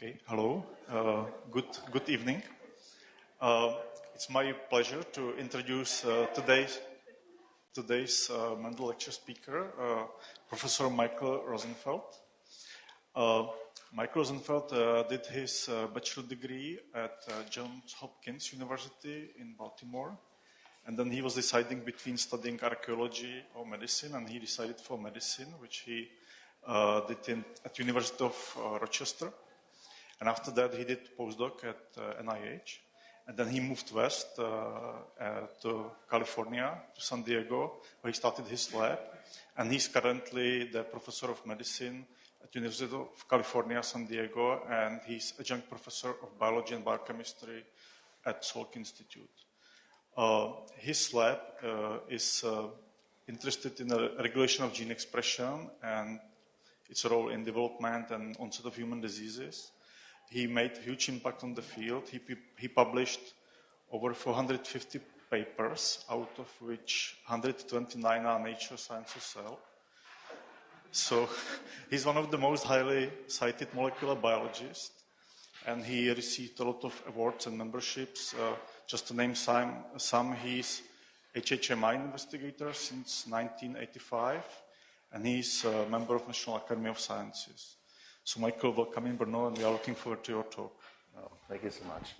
Okay, hello. Good evening. It's my pleasure to introduce today's Mendel lecture speaker, Professor Michael Rosenfeld. Michael Rosenfeld did his bachelor degree at Johns Hopkins University in Baltimore, and then he was deciding between studying archaeology or medicine, and he decided for medicine, which he did at University of Rochester. And after that, he did postdoc at NIH. And then he moved west to California, to San Diego, where he started his lab. And he's currently the professor of medicine at University of California, San Diego, and he's adjunct professor of biology and biochemistry at Salk Institute. His lab is interested in the regulation of gene expression and its role in development and onset of human diseases. He made a huge impact on the field. He published over 450 papers, out of which 129 are Nature, Science, or Cell. So he's one of the most highly cited molecular biologists, and he received a lot of awards and memberships. Just to name some, he's HHMI investigator since 1985, and he's a member of National Academy of Sciences. So Michael, welcome in Brno, and we are looking forward to your talk. Oh, thank you so much.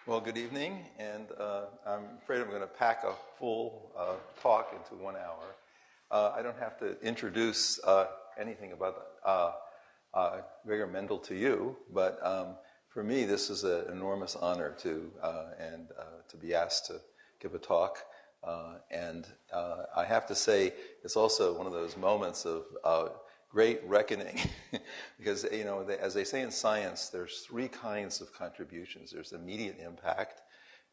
Well, good evening, and I'm afraid I'm going to pack a full talk into 1 hour. I don't have to introduce anything about Gregor Mendel to you, but for me, this is an enormous honor to be asked to give a talk, and I have to say it's also one of those moments of great reckoning because, as they say in science, there's three kinds of contributions. There's immediate impact,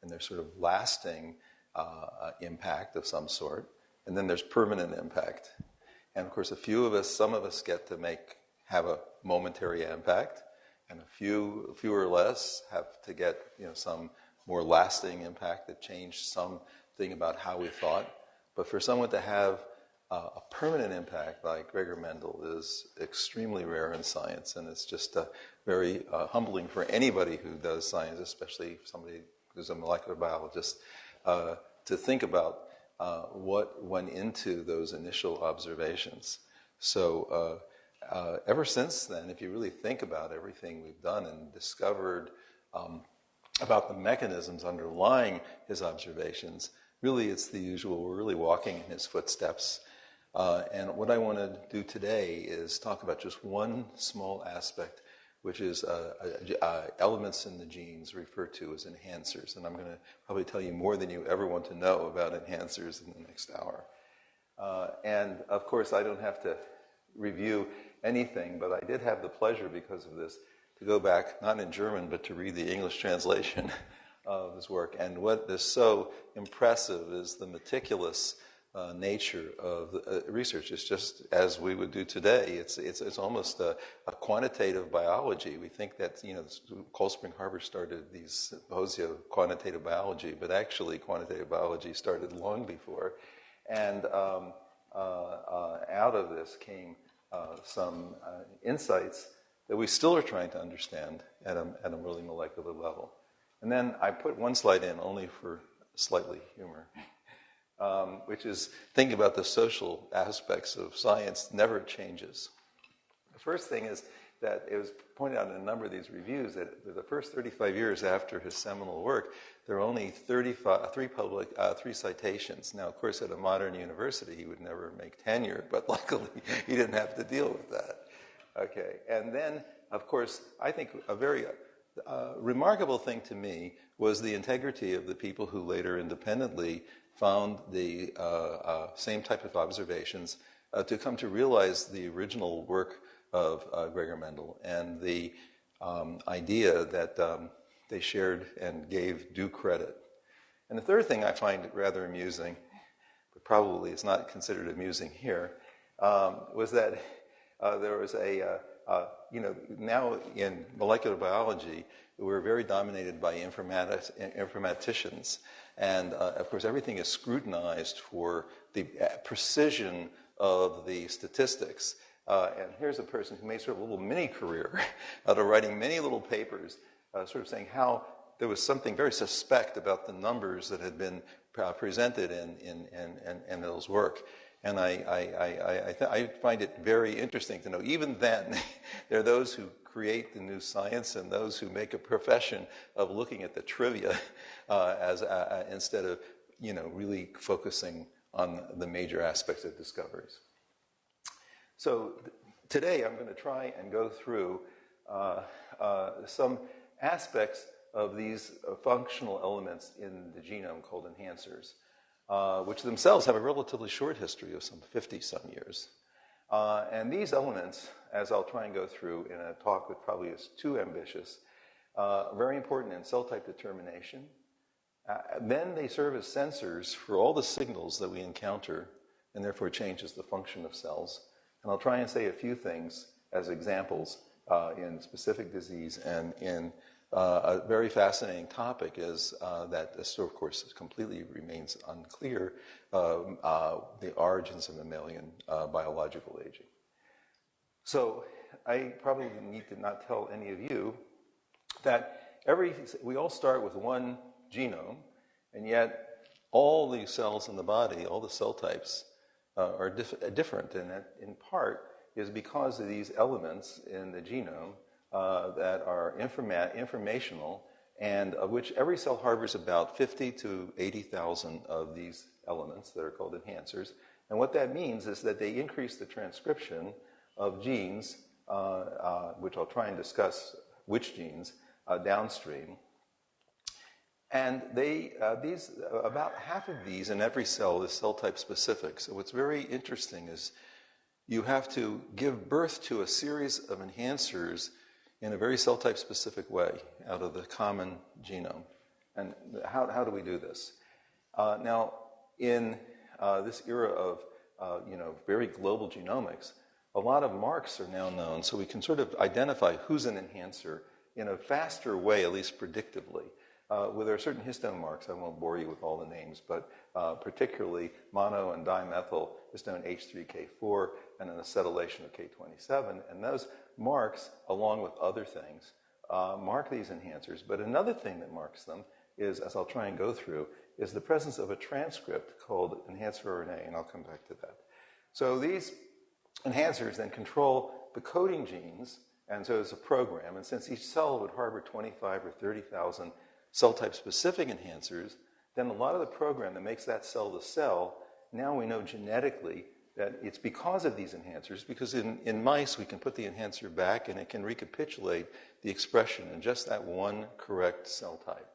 and there's sort of lasting impact of some sort, and then there's permanent impact. And of course, some of us get to have a momentary impact, and fewer or less have to get some more lasting impact that changed something about how we thought. But for someone to have a permanent impact like Gregor Mendel is extremely rare in science, and it's just very humbling for anybody who does science, especially somebody who's a molecular biologist, to think about what went into those initial observations. So ever since then, if you really think about everything we've done and discovered about the mechanisms underlying his observations, really it's the usual. We're really walking in his footsteps. And what I want to do today is talk about just one small aspect, which is elements in the genes referred to as enhancers. And I'm going to probably tell you more than you ever want to know about enhancers in the next hour. And of course, I don't have to review anything, but I did have the pleasure, because of this, to go back, not in German, but to read the English translation of his work. And what is so impressive is the meticulous nature of the research. It's just as we would do today. It's almost a quantitative biology. We think that Cold Spring Harbor started these symposia of quantitative biology, but actually quantitative biology started long before. And out of this came some insights that we still are trying to understand at a really molecular level. And then I put one slide in only for slightly humor, which is thinking about the social aspects of science never changes. The first thing is that it was pointed out in a number of these reviews that the first 35 years after his seminal work, there are only three citations. Now, of course, at a modern university, he would never make tenure, but luckily he didn't have to deal with that. Okay, and then, of course, I think a very remarkable thing to me was the integrity of the people who later independently found the same type of observations to come to realize the original work of Gregor Mendel and the idea that they shared and gave due credit. And the third thing I find rather amusing, but probably is not considered amusing here, was that there was now in molecular biology, we're very dominated by informaticians. And, of course, everything is scrutinized for the precision of the statistics. And here's a person who made sort of a little mini-career out of writing many little papers, sort of saying how there was something very suspect about the numbers that had been presented in those work. And I find it very interesting to know, even then, there are those who create the new science and those who make a profession of looking at the trivia instead of, really focusing on the major aspects of discoveries. So today I'm going to try and go through some aspects of these functional elements in the genome called enhancers, which themselves have a relatively short history of some 50-some years. And these elements, as I'll try and go through in a talk that probably is too ambitious, are very important in cell type determination. Then they serve as sensors for all the signals that we encounter, and therefore changes the function of cells. And I'll try and say a few things as examples in specific disease and in a very fascinating topic is that this, of course, completely remains unclear, the origins of mammalian biological aging. So I probably need to not tell any of you that we all start with one genome, and yet all the cells in the body, all the cell types, are different, and that in part is because of these elements in the genome that are informational, and of which every cell harbors about 50 to 80,000 of these elements that are called enhancers. And what that means is that they increase the transcription of genes, which I'll try and discuss which genes, downstream. And about half of these in every cell is cell type specific. So what's very interesting is you have to give birth to a series of enhancers in a very cell type specific way out of the common genome. And how do we do this? Now, in this era of very global genomics, a lot of marks are now known, so we can sort of identify who's an enhancer in a faster way, at least predictively. Well, there are certain histone marks, I won't bore you with all the names, but particularly mono and dimethyl histone H3K4 and an acetylation of K27. And those marks, along with other things, mark these enhancers. But another thing that marks them is, as I'll try and go through, is the presence of a transcript called enhancer RNA, and I'll come back to that. So these enhancers then control the coding genes, and so it's a program. And since each cell would harbor 25 or 30,000 cell type specific enhancers, then a lot of the program that makes that cell the cell, now we know genetically that it's because of these enhancers, because in mice we can put the enhancer back and it can recapitulate the expression in just that one correct cell type.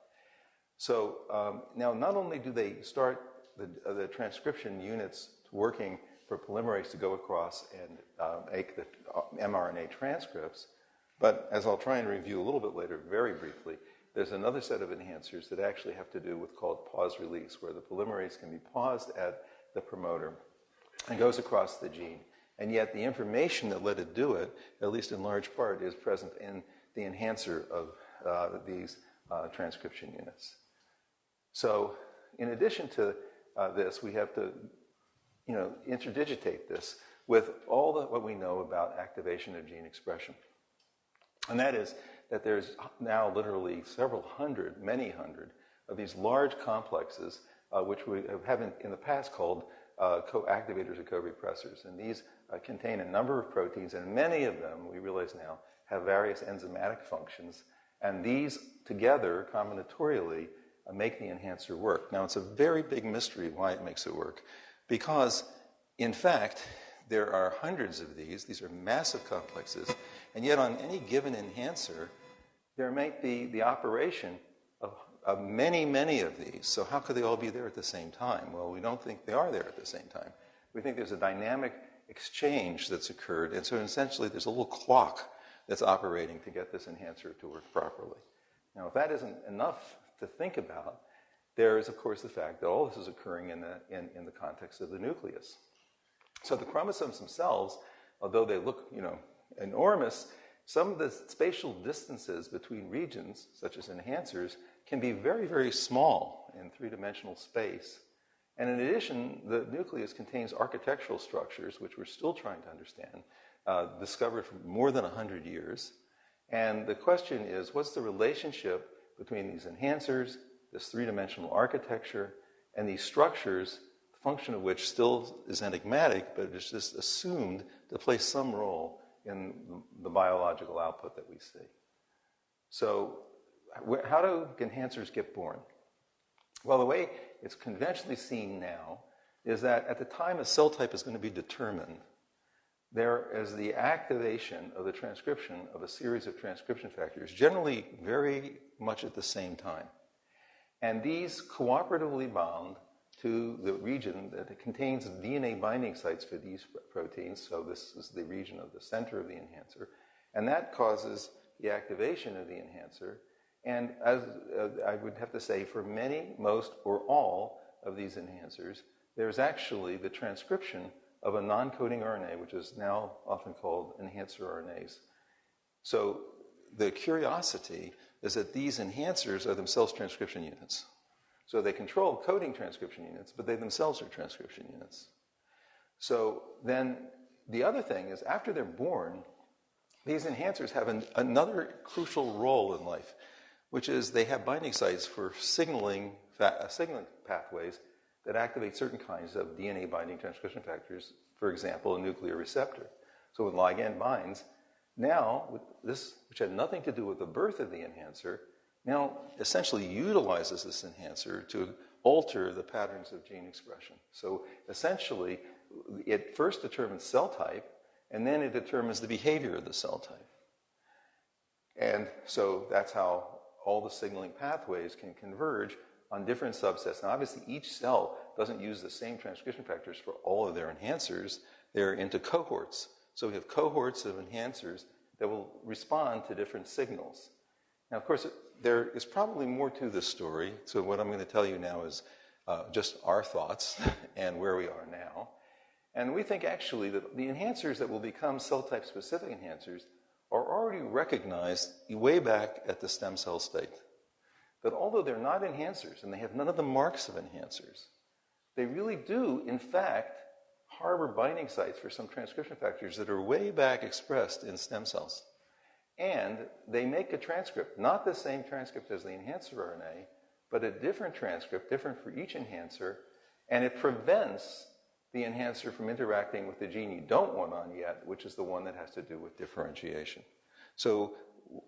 So now not only do they start the transcription units working for polymerase to go across and make the mRNA transcripts, but as I'll try and review a little bit later very briefly, there's another set of enhancers that actually have to do with called pause release, where the polymerase can be paused at the promoter and goes across the gene. And yet the information that let it do it, at least in large part, is present in the enhancer of these transcription units. So in addition to this, we have to interdigitate this with all what we know about activation of gene expression. And that is that there's now literally several hundred, many hundred, of these large complexes, which we have in the past called co-activators or co-repressors. And these contain a number of proteins, and many of them, we realize now, have various enzymatic functions. And these together, combinatorially, make the enhancer work. Now, it's a very big mystery why it makes it work. Because, in fact, there are hundreds of these. These are massive complexes. And yet on any given enhancer, there might be the operation of many, many of these. So how could they all be there at the same time? Well, we don't think they are there at the same time. We think there's a dynamic exchange that's occurred. And so essentially there's a little clock that's operating to get this enhancer to work properly. Now, if that isn't enough to think about, there is, of course, the fact that all this is occurring in the context of the nucleus. So the chromosomes themselves, although they look, enormous, some of the spatial distances between regions, such as enhancers, can be very, very small in three-dimensional space. And in addition, the nucleus contains architectural structures, which we're still trying to understand, discovered for more than 100 years. And the question is, what's the relationship between these enhancers, this three-dimensional architecture, and these structures, the function of which still is enigmatic, but it's just assumed to play some role in the biological output that we see. So how do enhancers get born? Well, the way it's conventionally seen now is that at the time a cell type is going to be determined, there is the activation of the transcription of a series of transcription factors, generally very much at the same time. And these cooperatively bound to the region that contains DNA binding sites for these proteins. So this is the region of the center of the enhancer. And that causes the activation of the enhancer. And as I would have to say, for many, most, or all of these enhancers, there's actually the transcription of a non-coding RNA, which is now often called enhancer RNAs. So the curiosity is that these enhancers are themselves transcription units. So they control coding transcription units, but they themselves are transcription units. So then the other thing is, after they're born, these enhancers have another crucial role in life, which is they have binding sites for signaling pathways that activate certain kinds of DNA binding transcription factors, for example, a nuclear receptor. So when ligand binds, now this, which had nothing to do with the birth of the enhancer, now essentially utilizes this enhancer to alter the patterns of gene expression. So essentially, it first determines cell type, and then it determines the behavior of the cell type. And so that's how all the signaling pathways can converge on different subsets. Now, obviously, each cell doesn't use the same transcription factors for all of their enhancers. They're into cohorts. So we have cohorts of enhancers that will respond to different signals. Now, of course, there is probably more to this story. So what I'm going to tell you now is just our thoughts and where we are now. And we think actually that the enhancers that will become cell type specific enhancers are already recognized way back at the stem cell state. That although they're not enhancers and they have none of the marks of enhancers, they really do, in fact, harbor binding sites for some transcription factors that are way back expressed in stem cells. And they make a transcript, not the same transcript as the enhancer RNA, but a different transcript, different for each enhancer, and it prevents the enhancer from interacting with the gene you don't want on yet, which is the one that has to do with differentiation. So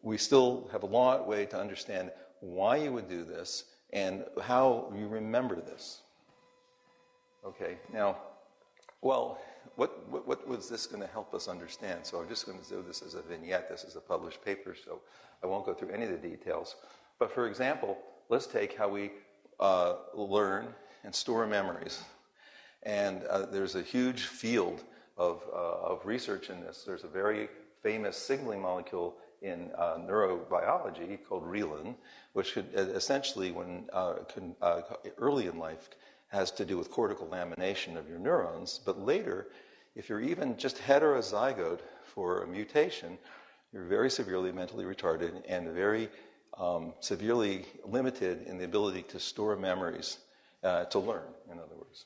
we still have a long way to understand why you would do this and how you remember this. Okay, now, well, what was this going to help us understand? So I'm just going to do this as a vignette. This is a published paper, so I won't go through any of the details. But for example, let's take how we learn and store memories. And there's a huge field of research in this. There's a very famous signaling molecule in neurobiology called Reelin, which could essentially, early in life, has to do with cortical lamination of your neurons. But later, if you're even just heterozygote for a mutation, you're very severely mentally retarded and very severely limited in the ability to store memories, to learn, in other words.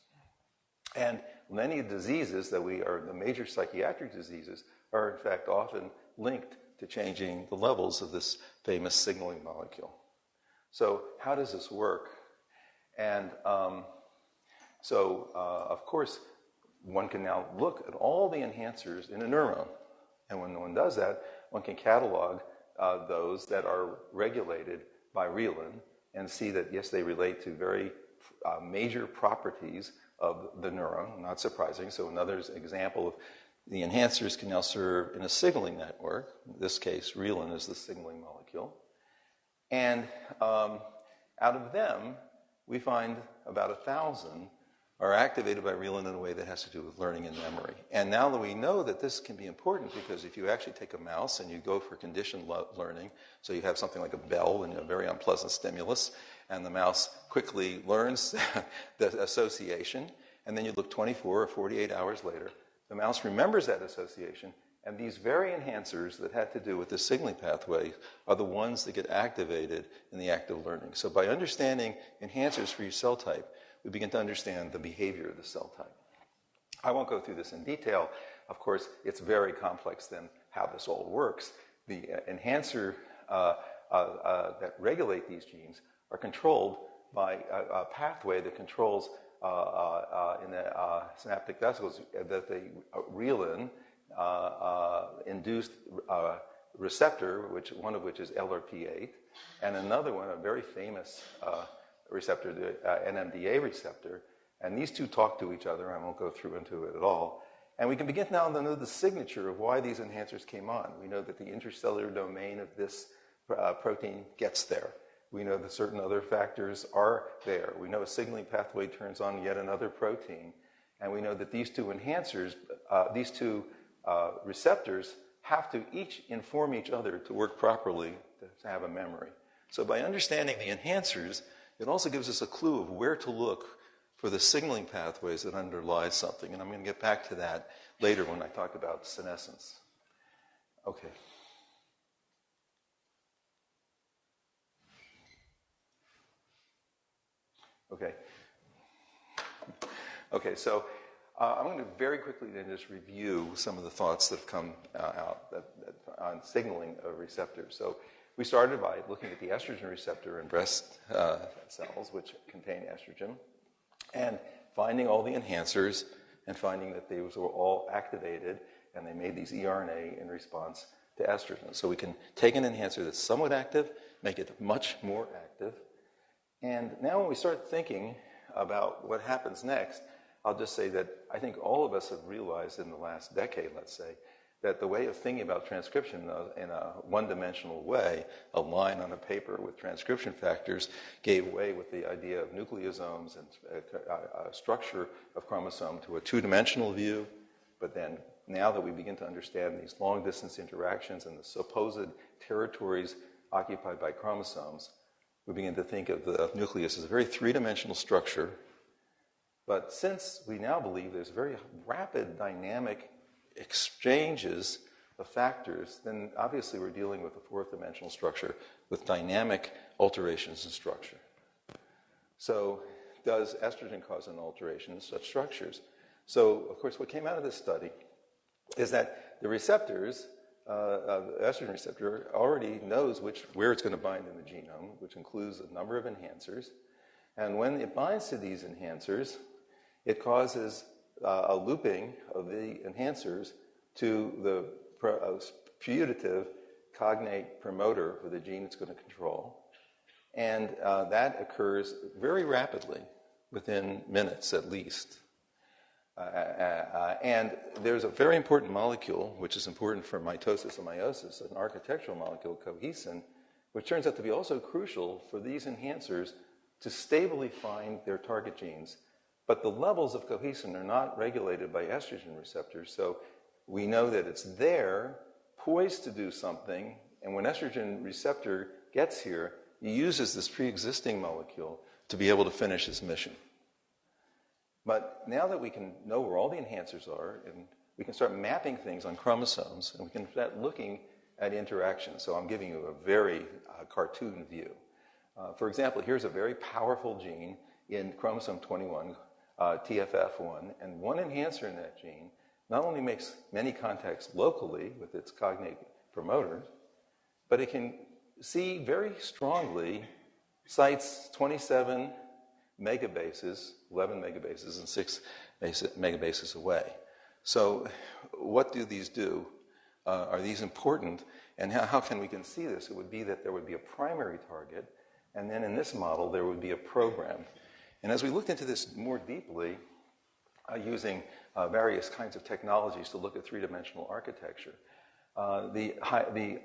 And many diseases that the major psychiatric diseases are in fact often linked to changing the levels of this famous signaling molecule. So how does this work? And of course, one can now look at all the enhancers in a neuron. And when one does that, one can catalog those that are regulated by Reelin and see that, yes, they relate to very major properties of the neuron, not surprising. So another example of the enhancers can now serve in a signaling network. In this case, Reelin is the signaling molecule. And out of them, we find about 1,000 are activated by Reelin in a way that has to do with learning and memory. And now that we know that this can be important, because if you actually take a mouse and you go for conditioned learning, so you have something like a bell and a very unpleasant stimulus, and the mouse quickly learns the association, and then you look 24 or 48 hours later, the mouse remembers that association, And these very enhancers that had to do with the signaling pathway are the ones that get activated in the act of learning. So by understanding enhancers for your cell type, we begin to understand the behavior of the cell type. I won't go through this in detail. Of course, it's very complex then how this all works. The enhancer that regulate these genes are controlled by a pathway that controls in the synaptic vesicles that the Reelin induced receptor, one of which is LRP8, and another one, a very famous receptor, the NMDA receptor. And these two talk to each other. I won't go through into it at all. And we can begin now to know the signature of why these enhancers came on. We know that the intercellular domain of this protein gets there. We know that certain other factors are there. We know a signaling pathway turns on yet another protein. And we know that these two enhancers, these two receptors, have to each inform each other to work properly to have a memory. So by understanding the enhancers, it also gives us a clue of where to look for the signaling pathways that underlie something. And I'm going to get back to that later when I talk about senescence. Okay. Okay, so I'm going to very quickly then just review some of the thoughts that have come out on signaling of receptors. So we started by looking at the estrogen receptor in breast cells, which contain estrogen, and finding all the enhancers and finding that those were all activated and they made these eRNA in response to estrogen. So we can take an enhancer that's somewhat active, make it much more active. And now when we start thinking about what happens next, I'll just say that I think all of us have realized in the last decade, let's say, that the way of thinking about transcription in a one-dimensional way, a line on a paper with transcription factors, gave way with the idea of nucleosomes and a structure of chromosome to a two-dimensional view. But then now that we begin to understand these long-distance interactions and the supposed territories occupied by chromosomes, we begin to think of the nucleus as a very three-dimensional structure. But since we now believe there's very rapid dynamic exchanges of factors, then obviously we're dealing with a fourth-dimensional structure with dynamic alterations in structure. So does estrogen cause an alteration in such structures? So, of course, what came out of this study is that the receptors, the estrogen receptor, already knows where it's going to bind in the genome, which includes a number of enhancers. And when it binds to these enhancers, it causes a looping of the enhancers to the putative cognate promoter for the gene it's going to control. And that occurs very rapidly, within minutes at least. And there's a very important molecule, which is important for mitosis and meiosis, an architectural molecule, cohesin, which turns out to be also crucial for these enhancers to stably find their target genes. But the levels of cohesin are not regulated by estrogen receptors, so we know that it's there, poised to do something, and when estrogen receptor gets here, he uses this pre-existing molecule to be able to finish his mission. But now that we can know where all the enhancers are, and we can start mapping things on chromosomes, and we can start looking at interactions. So I'm giving you a very cartoon view. For example, here's a very powerful gene in chromosome 21, TFF1, and one enhancer in that gene not only makes many contacts locally with its cognate promoters, but it can see very strongly sites 27 megabases, 11 megabases, and 6 megabases away. So what do these do? Are these important? And how can we see this? It would be that there would be a primary target, and then in this model there would be a program. And as we looked into this more deeply, using various kinds of technologies to look at three-dimensional architecture, the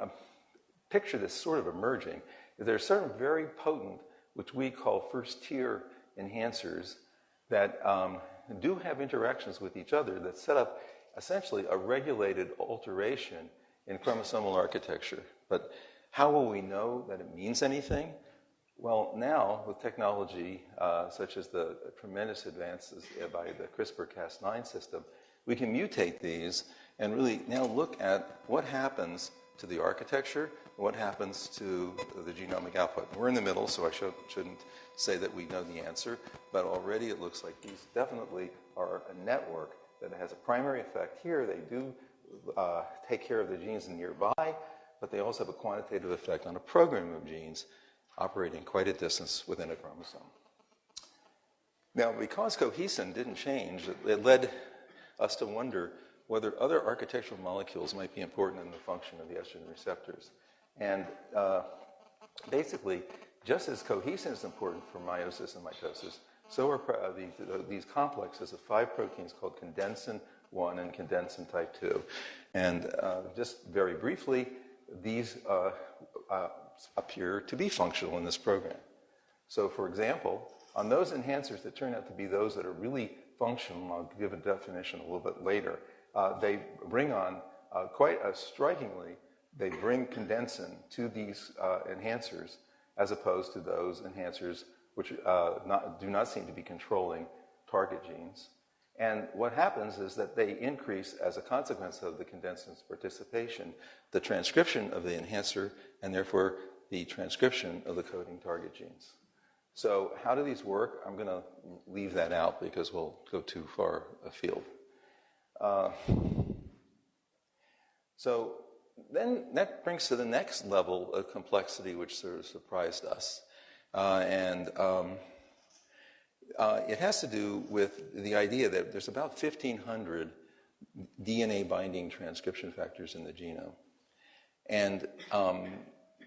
picture that's sort of emerging is there are certain very potent, which we call first-tier enhancers that do have interactions with each other that set up essentially a regulated alteration in chromosomal architecture. But how will we know that it means anything? Well, now with technology such as the tremendous advances by the CRISPR-Cas9 system, we can mutate these and really now look at what happens to the architecture, what happens to the genomic output. We're in the middle, so I shouldn't say that we know the answer, but already it looks like these definitely are a network that has a primary effect. Here they do take care of the genes nearby, but they also have a quantitative effect on a program of genes operating quite a distance within a chromosome. Now, because cohesin didn't change, it led us to wonder whether other architectural molecules might be important in the function of the estrogen receptors. And basically, just as cohesin is important for meiosis and mitosis, so are these complexes of 5 proteins called condensin 1 and condensin type 2. And just very briefly, these appear to be functional in this program. So, for example, on those enhancers that turn out to be those that are really functional, and I'll give a definition a little bit later, they bring on, quite strikingly, they bring condensin to these enhancers as opposed to those enhancers which do not seem to be controlling target genes. And what happens is that they increase, as a consequence of the condensin's participation, the transcription of the enhancer and therefore the transcription of the coding target genes. So how do these work? I'm going to leave that out because we'll go too far afield. So then that brings to the next level of complexity which sort of surprised us. It has to do with the idea that there's about 1,500 DNA-binding transcription factors in the genome. And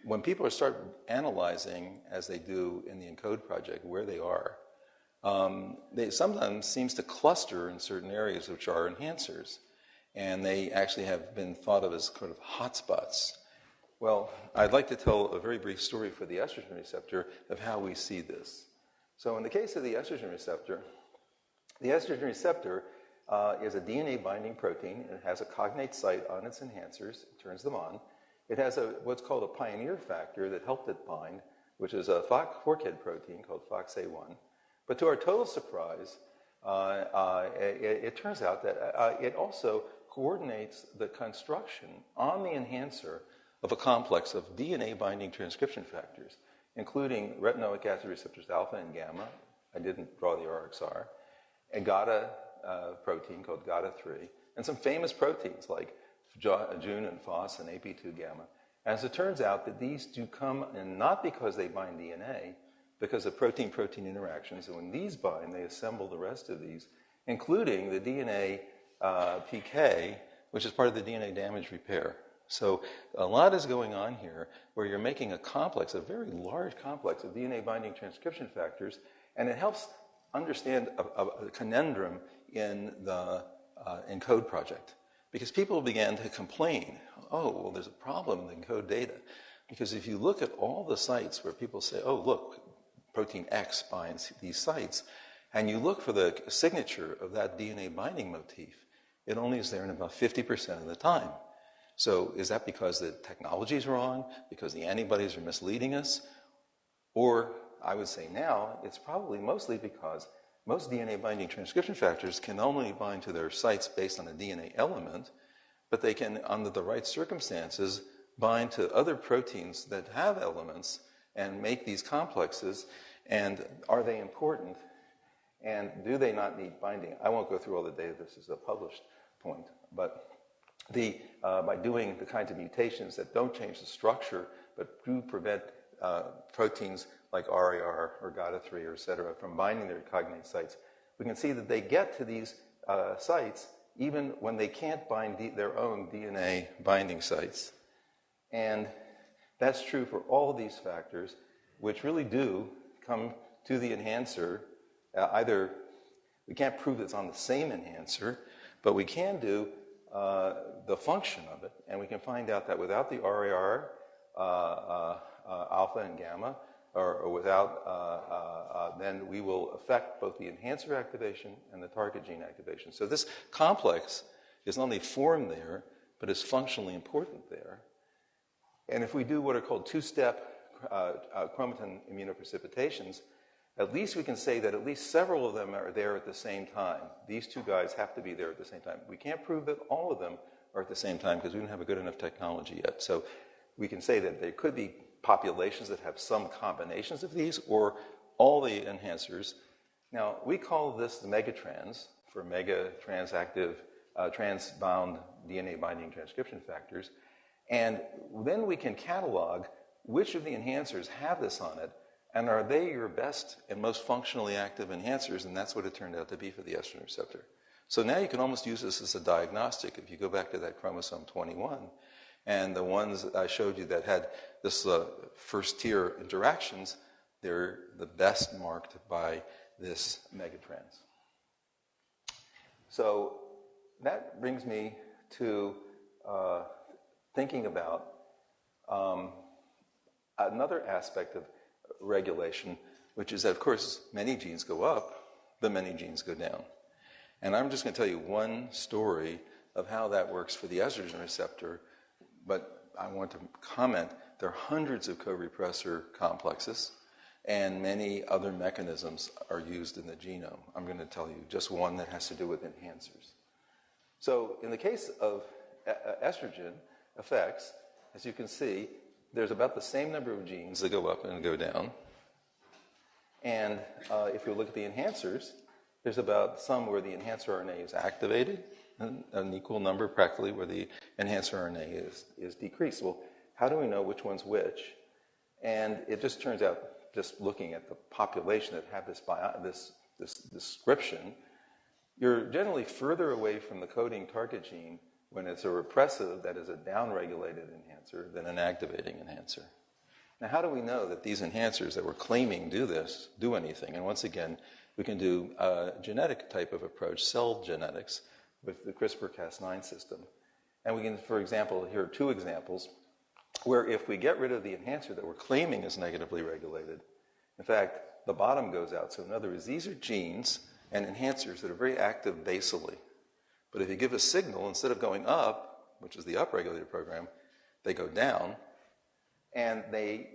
when people start analyzing, as they do in the ENCODE project, where they are, they sometimes seems to cluster in certain areas which are enhancers. And they actually have been thought of as kind of hotspots. Well, I'd like to tell a very brief story for the estrogen receptor of how we see this. So in the case of the estrogen receptor is a DNA-binding protein. It has a cognate site on its enhancers. It turns them on. It has what's called a pioneer factor that helped it bind, which is a forkhead protein called FOXA1. But to our total surprise, it turns out that it also coordinates the construction on the enhancer of a complex of DNA-binding transcription factors, including retinoic acid receptors alpha and gamma. I didn't draw the RXR. A GATA protein called GATA3, and some famous proteins like Jun and Phos and AP2 gamma. As it turns out that these do come in not because they bind DNA, because of protein-protein interactions. And when these bind, they assemble the rest of these, including the DNA PK, which is part of the DNA damage repair. So a lot is going on here where you're making a complex, a very large complex of DNA-binding transcription factors, and it helps understand a conundrum in the ENCODE project. Because people began to complain, oh, well, there's a problem in the ENCODE data. Because if you look at all the sites where people say, oh, look, protein X binds these sites, and you look for the signature of that DNA binding motif, it only is there in about 50% of the time. So is that because the technology is wrong, because the antibodies are misleading us? Or I would say now, it's probably mostly because most DNA binding transcription factors can only bind to their sites based on a DNA element, but they can, under the right circumstances, bind to other proteins that have elements and make these complexes. And are they important? And do they not need binding? I won't go through all the data. This is a published point. But by doing the kinds of mutations that don't change the structure, but do prevent proteins like RAR or GATA3 or et cetera from binding their cognate sites, we can see that they get to these sites even when they can't bind their own DNA binding sites. And that's true for all of these factors, which really do come to the enhancer. Either we can't prove it's on the same enhancer, but we can do the function of it, and we can find out that without the RAR, alpha and gamma, or without, then we will affect both the enhancer activation and the target gene activation. So this complex is not only formed there, but is functionally important there. And if we do what are called two-step chromatin immunoprecipitations, at least we can say that at least several of them are there at the same time. These two guys have to be there at the same time. We can't prove that all of them are at the same time because we don't have a good enough technology yet. So we can say that there could be populations that have some combinations of these or all the enhancers. Now, we call this the megatrans for mega transactive transbound DNA binding transcription factors. And then we can catalog which of the enhancers have this on it, and are they your best and most functionally active enhancers, and that's what it turned out to be for the estrogen receptor. So now you can almost use this as a diagnostic. If you go back to that chromosome 21, and the ones I showed you that had this first-tier interactions, they're the best marked by this megatrans. So that brings me to thinking about another aspect of regulation, which is that, of course, many genes go up, but many genes go down. And I'm just going to tell you one story of how that works for the estrogen receptor, but I want to comment there are hundreds of co-repressor complexes, and many other mechanisms are used in the genome. I'm going to tell you just one that has to do with enhancers. So in the case of estrogen effects, as you can see, there's about the same number of genes that go up and go down. And if you look at the enhancers, there's about some where the enhancer RNA is activated, and an equal number practically where the enhancer RNA is decreased. Well, how do we know which one's which? And it just turns out, just looking at the population that have this description, you're generally further away from the coding target gene when it's a repressive, that is a downregulated enhancer, than an activating enhancer. Now, how do we know that these enhancers that we're claiming do anything? And once again, we can do a genetic type of approach, cell genetics, with the CRISPR-Cas9 system. And we can, for example, here are two examples, where if we get rid of the enhancer that we're claiming is negatively regulated, in fact, the bottom goes out. So in other words, these are genes and enhancers that are very active basally. But if you give a signal, instead of going up, which is the upregulated program, they go down, and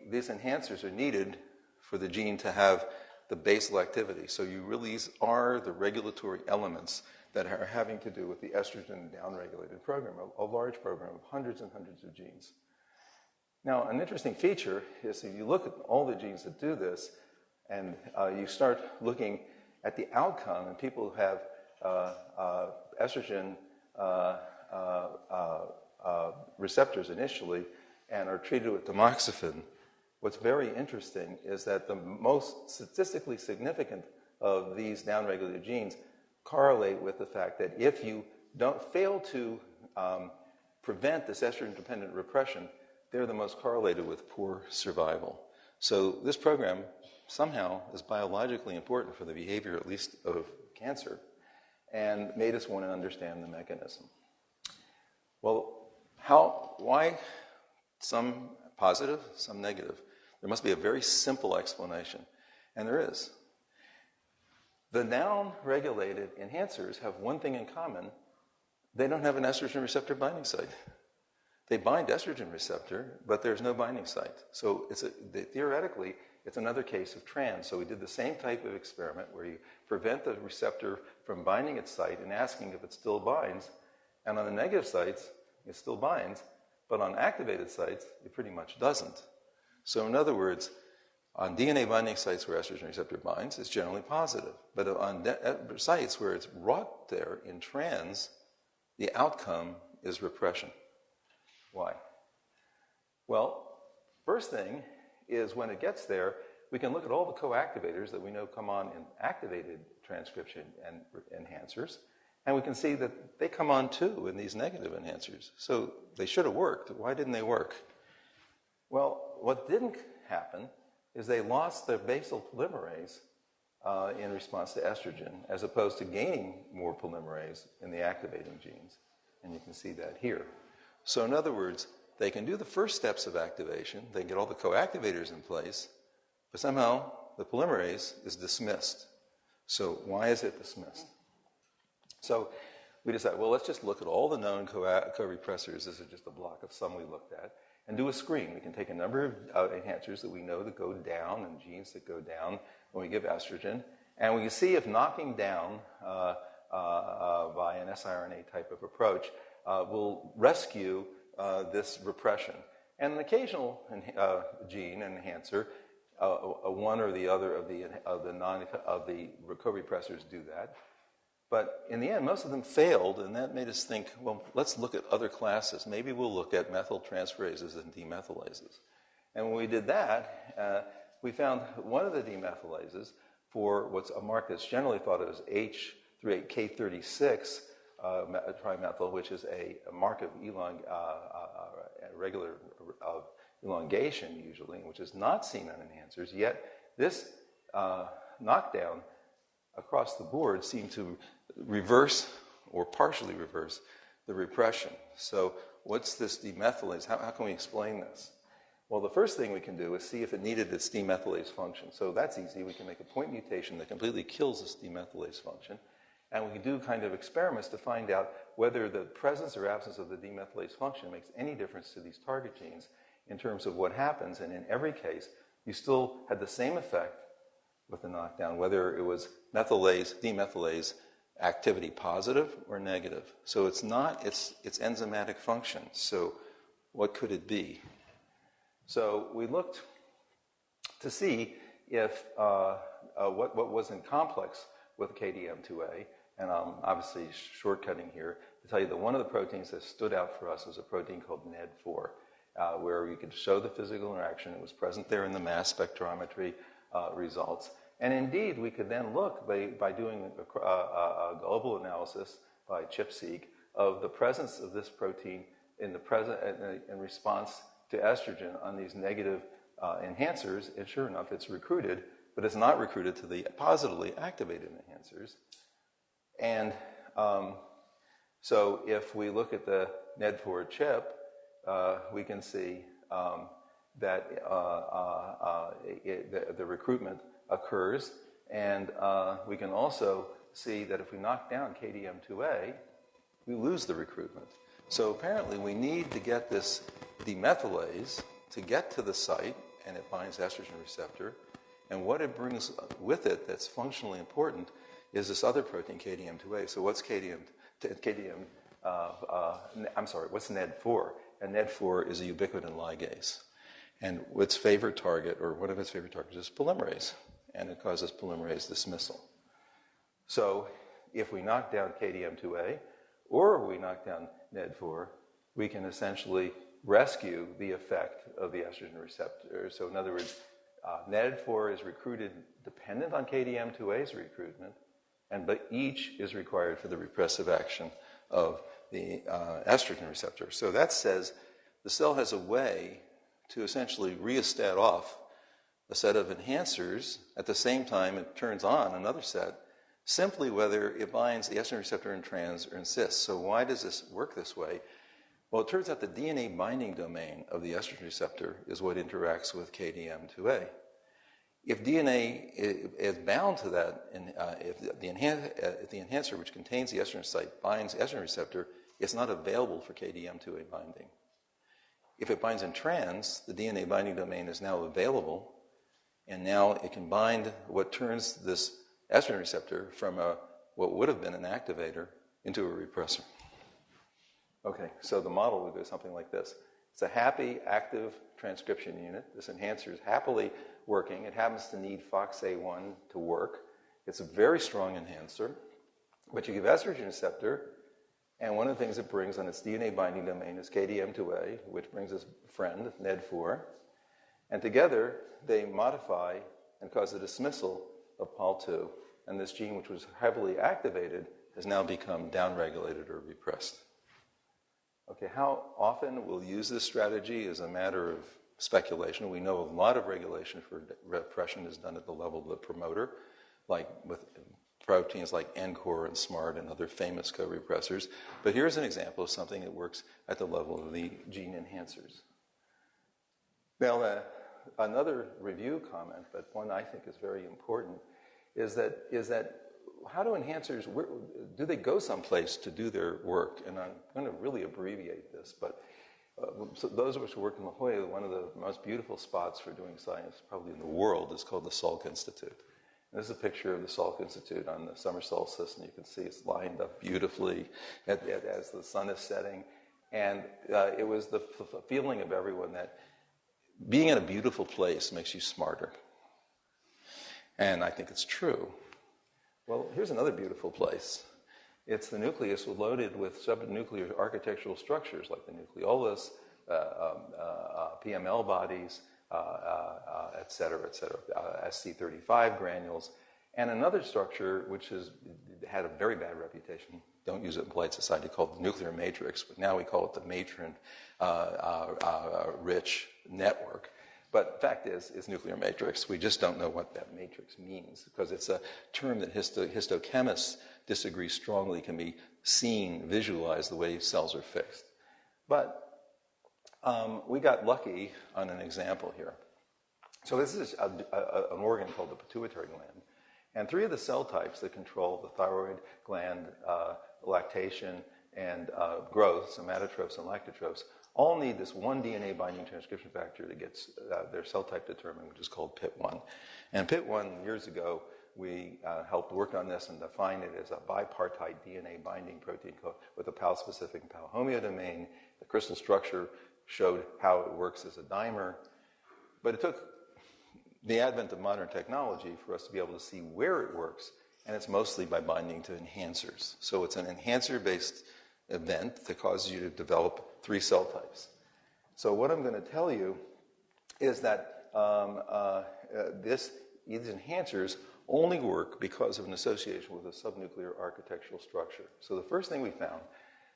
these enhancers are needed for the gene to have the basal activity. So you really are the regulatory elements that are having to do with the estrogen downregulated program, a large program of hundreds and hundreds of genes. Now, an interesting feature is if you look at all the genes that do this, and you start looking at the outcome, and people who have estrogen receptors initially and are treated with tamoxifen, what's very interesting is that the most statistically significant of these downregulated genes correlate with the fact that if you don't fail to prevent this estrogen-dependent repression, they're the most correlated with poor survival. So this program somehow is biologically important for the behavior, at least, of cancer, and made us want to understand the mechanism. Well, why some positive, some negative? There must be a very simple explanation, and there is. The down-regulated enhancers have one thing in common. They don't have an estrogen receptor binding site. They bind estrogen receptor, but there's no binding site. So theoretically, it's another case of trans. So we did the same type of experiment where you prevent the receptor from binding its site and asking if it still binds. And on the negative sites, it still binds. But on activated sites, it pretty much doesn't. So in other words, on DNA binding sites where estrogen receptor binds, it's generally positive. But on sites where it's wrought there in trans, the outcome is repression. Why? Well, first thing is when it gets there, we can look at all the co-activators that we know come on in activated transcription and enhancers, and we can see that they come on too in these negative enhancers. So they should have worked. Why didn't they work? Well, what didn't happen is they lost their basal polymerase in response to estrogen, as opposed to gaining more polymerase in the activating genes. And you can see that here. So in other words, they can do the first steps of activation, they can get all the co-activators in place, but somehow the polymerase is dismissed. So why is it dismissed? So we decided, well, let's just look at all the known co-repressors. This is just a block of some we looked at, and do a screen. We can take a number of enhancers that we know that go down and genes that go down when we give estrogen. And we can see if knocking down by an siRNA type of approach will rescue this repression. And an occasional gene enhancer, one or the other of the co-repressors do that. But in the end, most of them failed, and that made us think, well, let's look at other classes. Maybe we'll look at methyltransferases and demethylases. And when we did that, we found one of the demethylases for what's a mark that's generally thought of as H38K36 trimethyl, which is a mark of regular elongation usually, which is not seen on enhancers. Yet this knockdown across the board seemed to reverse or partially reverse the repression. So what's this demethylase? How can we explain this? Well, the first thing we can do is see if it needed its demethylase function. So that's easy. We can make a point mutation that completely kills this demethylase function. And we can do kind of experiments to find out whether the presence or absence of the demethylase function makes any difference to these target genes in terms of what happens. And in every case, you still had the same effect with the knockdown, whether it was demethylase activity positive or negative. So it's not its enzymatic function. So what could it be? So we looked to see if what wasn't complex with KDM2A, and I'm obviously shortcutting here to tell you that one of the proteins that stood out for us was a protein called NED4, where you could show the physical interaction. It was present there in the mass spectrometry results. And indeed, we could then look by doing a global analysis by ChIP-seq of the presence of this protein in response to estrogen on these negative enhancers, and sure enough, it's recruited, but it's not recruited to the positively activated enhancers. And so if we look at the NED4 ChIP, we can see that the recruitment occurs, and we can also see that if we knock down KDM2A, we lose the recruitment. So apparently we need to get this demethylase to get to the site, and it binds estrogen receptor. And what it brings with it that's functionally important is this other protein, KDM2A. So what's what's NED4? And NED4 is a ubiquitin ligase. And its favorite target, or one of its favorite targets, is polymerase. And it causes polymerase dismissal. So if we knock down KDM2A, or we knock down NED4, we can essentially rescue the effect of the estrogen receptor. So in other words, NED4 is recruited dependent on KDM2A's recruitment, but each is required for the repressive action of the estrogen receptor. So that says the cell has a way to essentially rheostat off a set of enhancers. At the same time, it turns on another set, simply whether it binds the estrogen receptor in trans or in cis. So why does this work this way? Well, it turns out the DNA binding domain of the estrogen receptor is what interacts with KDM2A. If DNA is bound to that, and if the enhancer which contains the estrogen site binds the estrogen receptor, it's not available for KDM2A binding. If it binds in trans, the DNA binding domain is now available, and now it can bind what turns this estrogen receptor from what would have been an activator into a repressor. Okay, so the model would go something like this. It's a happy, active transcription unit. This enhancer is happily working. It happens to need FOXA1 to work. It's a very strong enhancer. But you give estrogen receptor, and one of the things it brings on its DNA binding domain is KDM2A, which brings its friend, NED4. And together, they modify and cause the dismissal of PAL2. And this gene, which was heavily activated, has now become downregulated or repressed. Okay, how often we'll use this strategy is a matter of speculation. We know a lot of regulation for repression is done at the level of the promoter, like with proteins like NCOR and SMART and other famous co-repressors. But here's an example of something that works at the level of the gene enhancers. Now, another review comment, but one I think is very important, is that how do enhancers, do they go someplace to do their work? And I'm going to really abbreviate this, but so those of us who work in La Jolla, one of the most beautiful spots for doing science probably in the world is called the Salk Institute. This is a picture of the Salk Institute on the summer solstice, and you can see it's lined up beautifully as the sun is setting. And it was the feeling of everyone that being in a beautiful place makes you smarter. And I think it's true. Well, here's another beautiful place. It's the nucleus loaded with subnuclear architectural structures like the nucleolus, PML bodies, et cetera, SC35 granules, and another structure which has had a very bad reputation. Don't use it in polite society, called the nuclear matrix, but now we call it the matron-rich network. But the fact is, it's nuclear matrix. We just don't know what that matrix means because it's a term that histochemists disagree strongly can be seen, visualized the way cells are fixed. But we got lucky on an example here. So this is an organ called the pituitary gland. And 3 of the cell types that control the thyroid gland, lactation, and growth, somatotrophs and lactotrophs, all need this one DNA-binding transcription factor that gets their cell type determined, which is called PIT1. And PIT1, years ago, we helped work on this and define it as a bipartite DNA-binding protein with a PAL-specific and PAL homeodomain. The crystal structure showed how it works as a dimer. But it took the advent of modern technology for us to be able to see where it works, and it's mostly by binding to enhancers. So it's an enhancer-based event that causes you to develop 3 cell types. So what I'm going to tell you is that these enhancers only work because of an association with a subnuclear architectural structure. So the first thing we found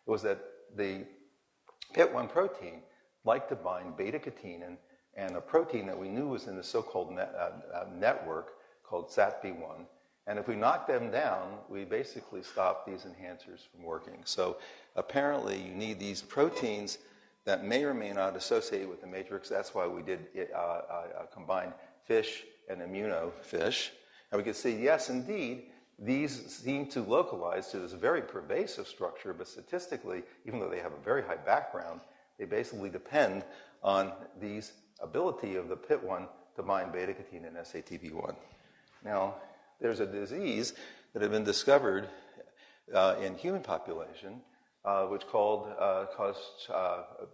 was that the PIT1 protein liked to bind beta-catenin and a protein that we knew was in the so-called network called SATB1. And if we knock them down, we basically stop these enhancers from working. So apparently you need these proteins that may or may not associate with the matrix. That's why we did combine fish and immunofish. And we could see, yes, indeed, these seem to localize to this very pervasive structure, but statistically, even though they have a very high background, they basically depend on these ability of the PIT1 to bind beta-catenin and SATB1. Now, there's a disease that had been discovered in human population, which caused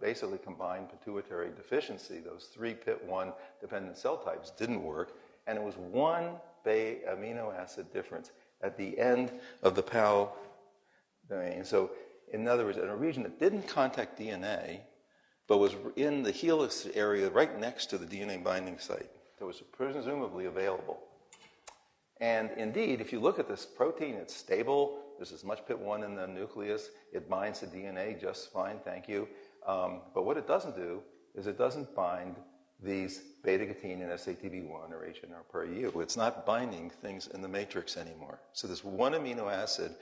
basically combined pituitary deficiency. Those 3 PIT1 dependent cell types didn't work, and it was 1 amino acid difference at the end of the PAL domain. So, in other words, in a region that didn't contact DNA, but was in the helix area right next to the DNA binding site, that was presumably available. And indeed, if you look at this protein, it's stable. There's as much PIT1 in the nucleus. It binds to DNA just fine, thank you. But what it doesn't do is it doesn't bind these beta-catenin and SATB1 or HNR/U. It's not binding things in the matrix anymore. So this 1 amino acid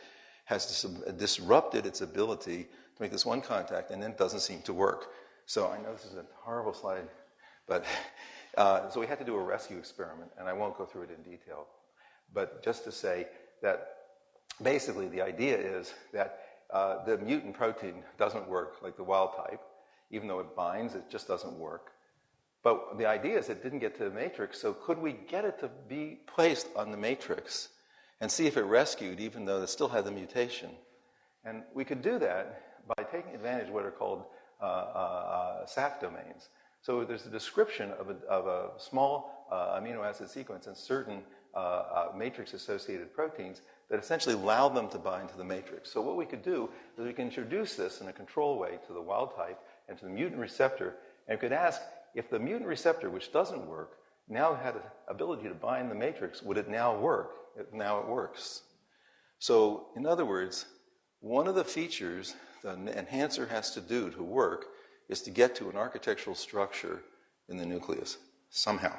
has disrupted its ability to make this 1 contact, and then it doesn't seem to work. So I know this is a horrible slide, but so we had to do a rescue experiment, and I won't go through it in detail. But just to say that basically the idea is that the mutant protein doesn't work like the wild type. Even though it binds, it just doesn't work. But the idea is it didn't get to the matrix, so could we get it to be placed on the matrix and see if it rescued even though it still had the mutation? And we could do that by taking advantage of what are called SAF domains. So there's a description of a small amino acid sequence and certain matrix-associated proteins that essentially allow them to bind to the matrix. So what we could do is we can introduce this in a control way to the wild type and to the mutant receptor, and we could ask if the mutant receptor, which doesn't work, now had an ability to bind the matrix, would it now work? Now it works. So in other words, one of the features the enhancer has to do to work is to get to an architectural structure in the nucleus, somehow.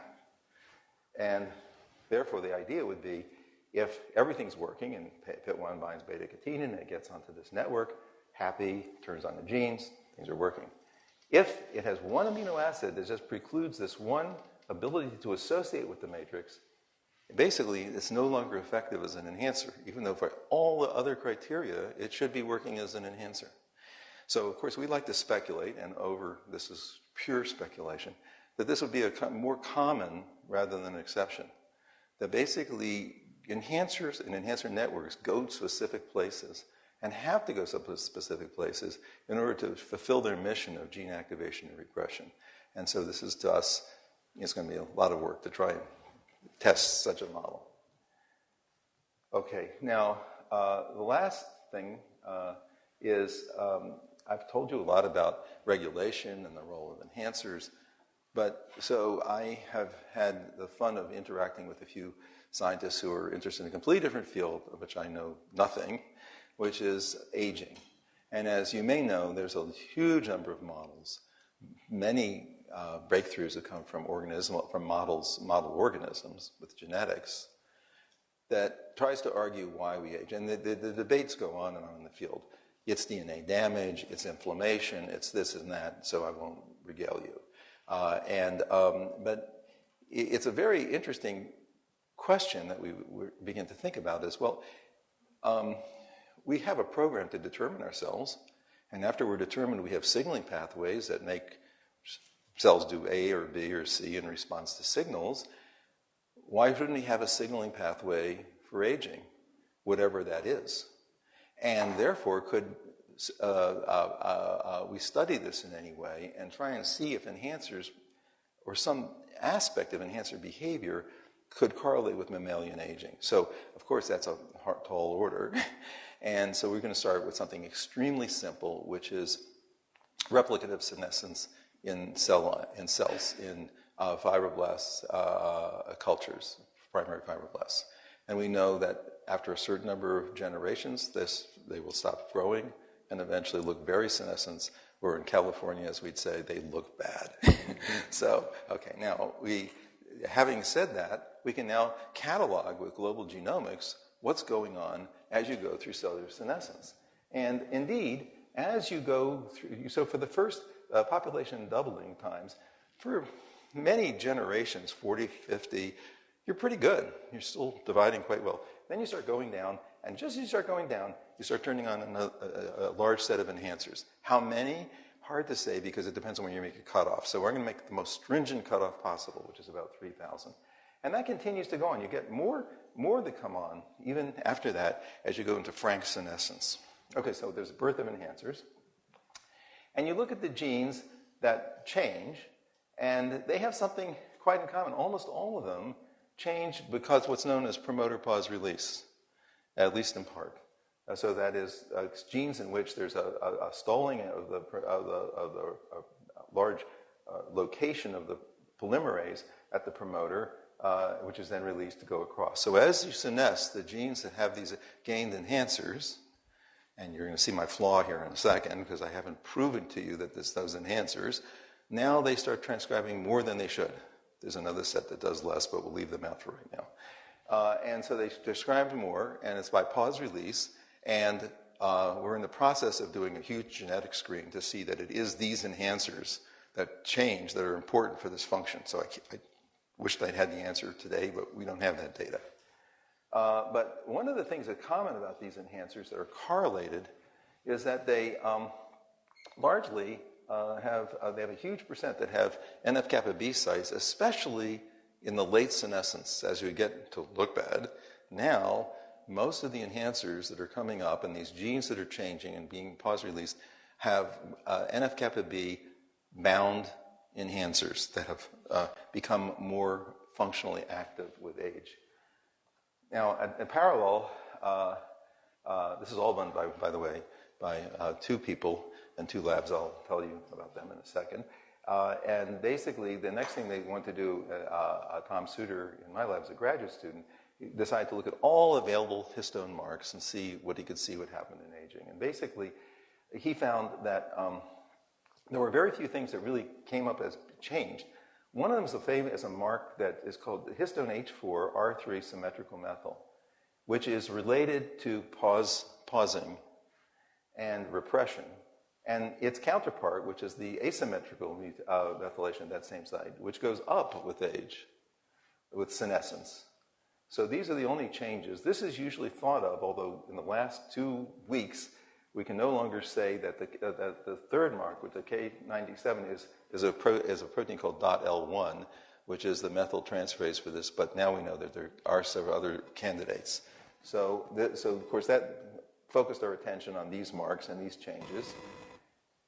And therefore, the idea would be if everything's working and PIT1 binds beta-catenin and it gets onto this network, happy, turns on the genes, things are working. If it has 1 amino acid that just precludes this 1 ability to associate with the matrix, basically it's no longer effective as an enhancer, even though for all the other criteria, it should be working as an enhancer. So, of course, we like to speculate, and this is pure speculation, that this would be a more common rather than an exception. that basically enhancers and enhancer networks go to specific places and have to go to specific places in order to fulfill their mission of gene activation and regression. And so this is, to us, it's going to be a lot of work to try and test such a model. Okay, now the last thing is I've told you a lot about regulation and the role of enhancers, but so I have had the fun of interacting with a few scientists who are interested in a completely different field of which I know nothing, which is aging. And as you may know, there's a huge number of models. Many breakthroughs have come from model organisms with genetics that tries to argue why we age. And the debates go on and on in the field. It's DNA damage, it's inflammation, it's this and that, so I won't regale you. But it's a very interesting question that we begin to think about is, well, we have a program to determine ourselves, and after we're determined, we have signaling pathways that make cells do A or B or C in response to signals. Why shouldn't we have a signaling pathway for aging, whatever that is? And therefore, could we study this in any way and try and see if enhancers or some aspect of enhancer behavior could correlate with mammalian aging? So, of course, that's a tall order. And so we're going to start with something extremely simple, which is replicative senescence in cells, in fibroblasts cultures, primary fibroblasts. And we know that after a certain number of generations, they will stop growing and eventually look very senescent, or in California, as we'd say, they look bad. So, okay, now having said that, we can now catalog with global genomics what's going on as you go through cellular senescence. And indeed, as you go through, so for the first population doubling times, for many generations, 40, 50, you're pretty good. You're still dividing quite well. Then you start going down, and just as you start going down, you start turning on a large set of enhancers. How many? Hard to say because it depends on when you make a cutoff. So we're going to make the most stringent cutoff possible, which is about 3,000. And that continues to go on. You get more that come on, even after that, as you go into frank senescence. Okay, so there's birth of enhancers. And you look at the genes that change, and they have something quite in common. Almost all of them change because what's known as promoter pause release, at least in part. So that is genes in which there's a stalling of the large location of the polymerase at the promoter, which is then released to go across. So as you senesce, the genes that have these gained enhancers, and you're going to see my flaw here in a second because I haven't proven to you that those enhancers, now they start transcribing more than they should. There's another set that does less, but we'll leave them out for right now. And so they transcribed more, and it's by pause release. And we're in the process of doing a huge genetic screen to see that it is these enhancers that change that are important for this function. So I wished I'd had the answer today, but we don't have that data. But one of the things that's common about these enhancers that are correlated is that they largely have a huge percent that have NF-kappa B sites, especially in the late senescence as we get to look bad. Now, most of the enhancers that are coming up and these genes that are changing and being pause released have NF-kappa B bound enhancers that have become more functionally active with age. Now, in parallel, this is all done, by the way, by two people and two labs. I'll tell you about them in a second. And basically, the next thing they want to do, Tom Suter in my lab as a graduate student, he decided to look at all available histone marks and see what he could see would happen in aging. And basically, he found that there were very few things that really came up as changed. One of them is a mark that is called histone H4 R3 symmetrical methyl, which is related to pausing and repression. And its counterpart, which is the asymmetrical methylation at that same site, which goes up with age, with senescence. So these are the only changes. This is usually thought of, although in the last 2 weeks, we can no longer say that the third mark, with the K97, is a protein called .L1, which is the methyltransferase for this, but now we know that there are several other candidates. So of course, that focused our attention on these marks and these changes.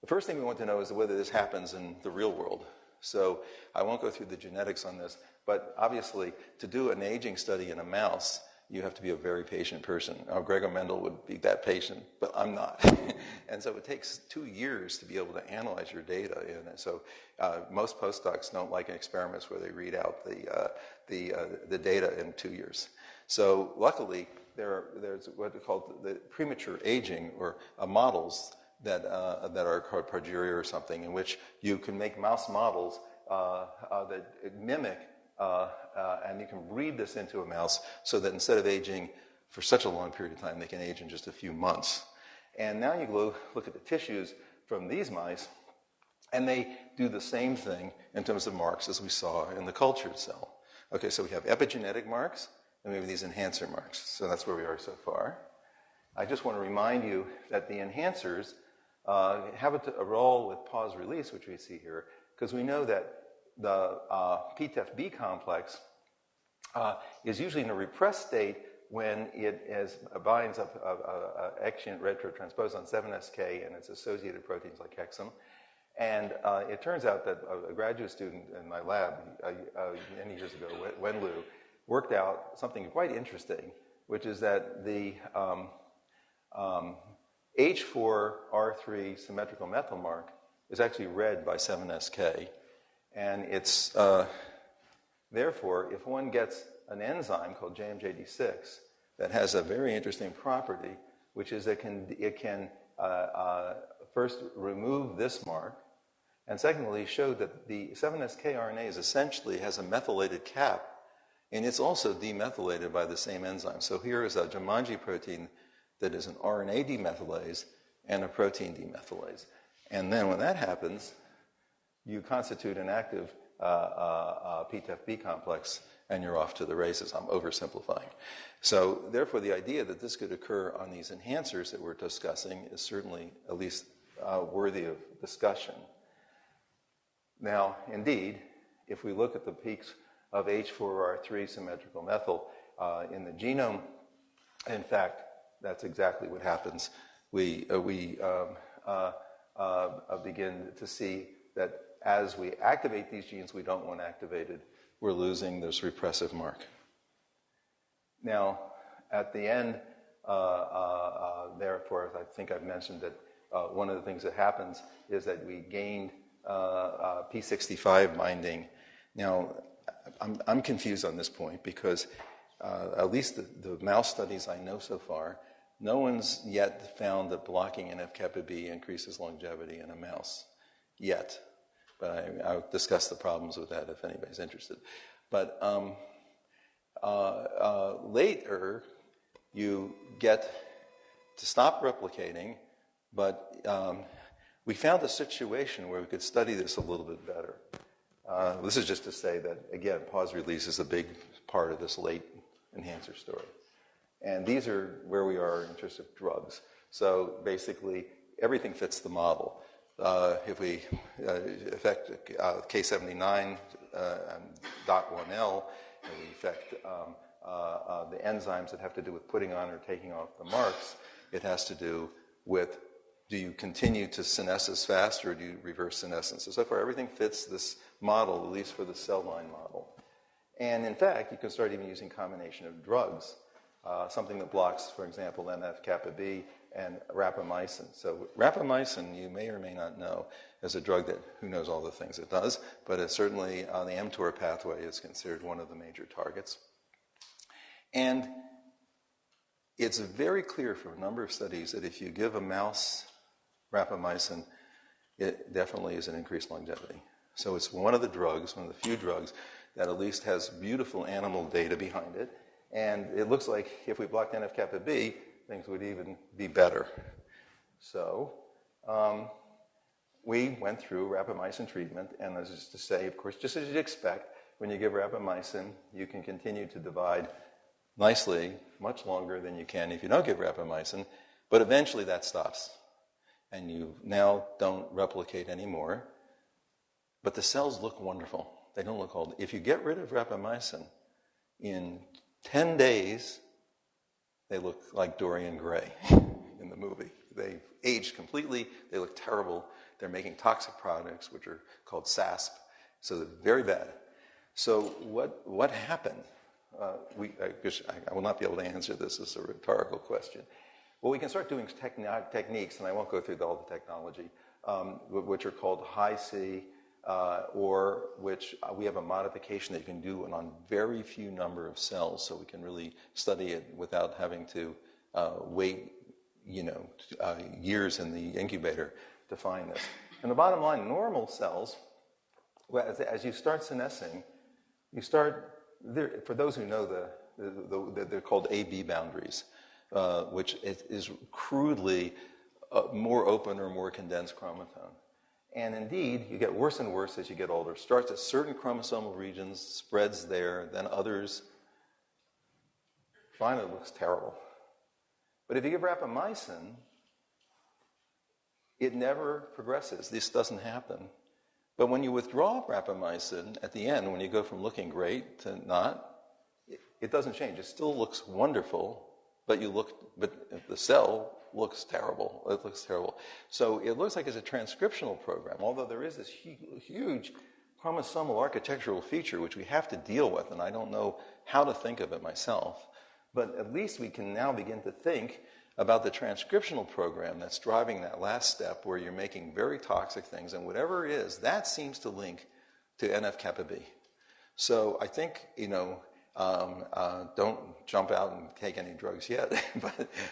The first thing we want to know is whether this happens in the real world. So I won't go through the genetics on this, but obviously, to do an aging study in a mouse, you have to be a very patient person. Now, Gregor Mendel would be that patient, but I'm not. And so it takes 2 years to be able to analyze your data. And so most postdocs don't like experiments where they read out the data in 2 years. So luckily, there's what are called the premature aging, or models that are called progeria or something, in which you can make mouse models that mimic, and you can breed this into a mouse so that instead of aging for such a long period of time, they can age in just a few months. And now you go look at the tissues from these mice, and they do the same thing in terms of marks as we saw in the cultured cell. Okay, so we have epigenetic marks, and we have these enhancer marks. So that's where we are so far. I just want to remind you that the enhancers have a role with pause release, which we see here, because we know that the PTEF-B complex is usually in a repressed state when it binds up exient retrotransposon 7SK and its associated proteins like hexam. And it turns out that a graduate student in my lab many years ago, Wenlu, worked out something quite interesting, which is that the H4R3 symmetrical methyl mark is actually read by 7SK. And it's, therefore, if one gets an enzyme called JMJD6 that has a very interesting property, which is it can first remove this mark, and secondly, show that the 7SK RNA is essentially has a methylated cap, and it's also demethylated by the same enzyme. So here is a Jumanji protein that is an RNA demethylase and a protein demethylase. And then when that happens, you constitute an active PTEF-B complex, and you're off to the races. I'm oversimplifying. So therefore, the idea that this could occur on these enhancers that we're discussing is certainly at least worthy of discussion. Now, indeed, if we look at the peaks of H4R3 symmetrical methyl in the genome, in fact, that's exactly what happens. We begin to see that as we activate these genes we don't want activated, we're losing this repressive mark. Now, at the end, therefore, I think I've mentioned that one of the things that happens is that we gained P65 binding. Now, I'm confused on this point because at least the mouse studies I know so far, no one's yet found that blocking NF-kappa B increases longevity in a mouse, yet. But I'll discuss the problems with that if anybody's interested. But later, you get to stop replicating, but we found a situation where we could study this a little bit better. This is just to say that, again, pause release is a big part of this late enhancer story. And these are where we are in terms of drugs. So basically, everything fits the model. If we affect K79 .1L, and we affect the enzymes that have to do with putting on or taking off the marks, it has to do with, do you continue to senesce fast or do you reverse senescence? So far, everything fits this model, at least for the cell line model. And in fact, you can start even using combination of drugs, something that blocks, for example, NF-kappa B and rapamycin. So rapamycin, you may or may not know, is a drug that, who knows all the things it does, but it's certainly on the mTOR pathway is considered one of the major targets. And it's very clear from a number of studies that if you give a mouse rapamycin, it definitely is an increased longevity. So it's one of the drugs, one of the few drugs, that at least has beautiful animal data behind it. And it looks like if we blocked NF-kappa B, things would even be better. So we went through rapamycin treatment, and as is to say, of course, just as you'd expect, when you give rapamycin, you can continue to divide nicely, much longer than you can if you don't give rapamycin, but eventually that stops. And you now don't replicate anymore, but the cells look wonderful. They don't look old. If you get rid of rapamycin, in 10 days, they look like Dorian Gray in the movie. They've aged completely. They look terrible. They're making toxic products, which are called SASP. So they're very bad. So what happened? I will not be able to answer this as a rhetorical question. Well, we can start doing techniques, and I won't go through all the technology, which are called high-C, or which we have a modification that you can do on very few number of cells, so we can really study it without having to wait, years in the incubator to find this. And the bottom line, normal cells, as you start senescing, for those who know they're called AB boundaries, which is crudely more open or more condensed chromosome. And indeed, you get worse and worse as you get older. Starts at certain chromosomal regions, spreads there, then others. Finally, it looks terrible. But if you give rapamycin, it never progresses. This doesn't happen. But when you withdraw rapamycin, at the end, when you go from looking great to not, it doesn't change. It still looks wonderful, but the cell looks terrible. It looks terrible. So it looks like it's a transcriptional program, although there is this huge chromosomal architectural feature which we have to deal with, and I don't know how to think of it myself. But at least we can now begin to think about the transcriptional program that's driving that last step where you're making very toxic things, and whatever it is, that seems to link to NF-kappa B. So I think, don't jump out and take any drugs yet,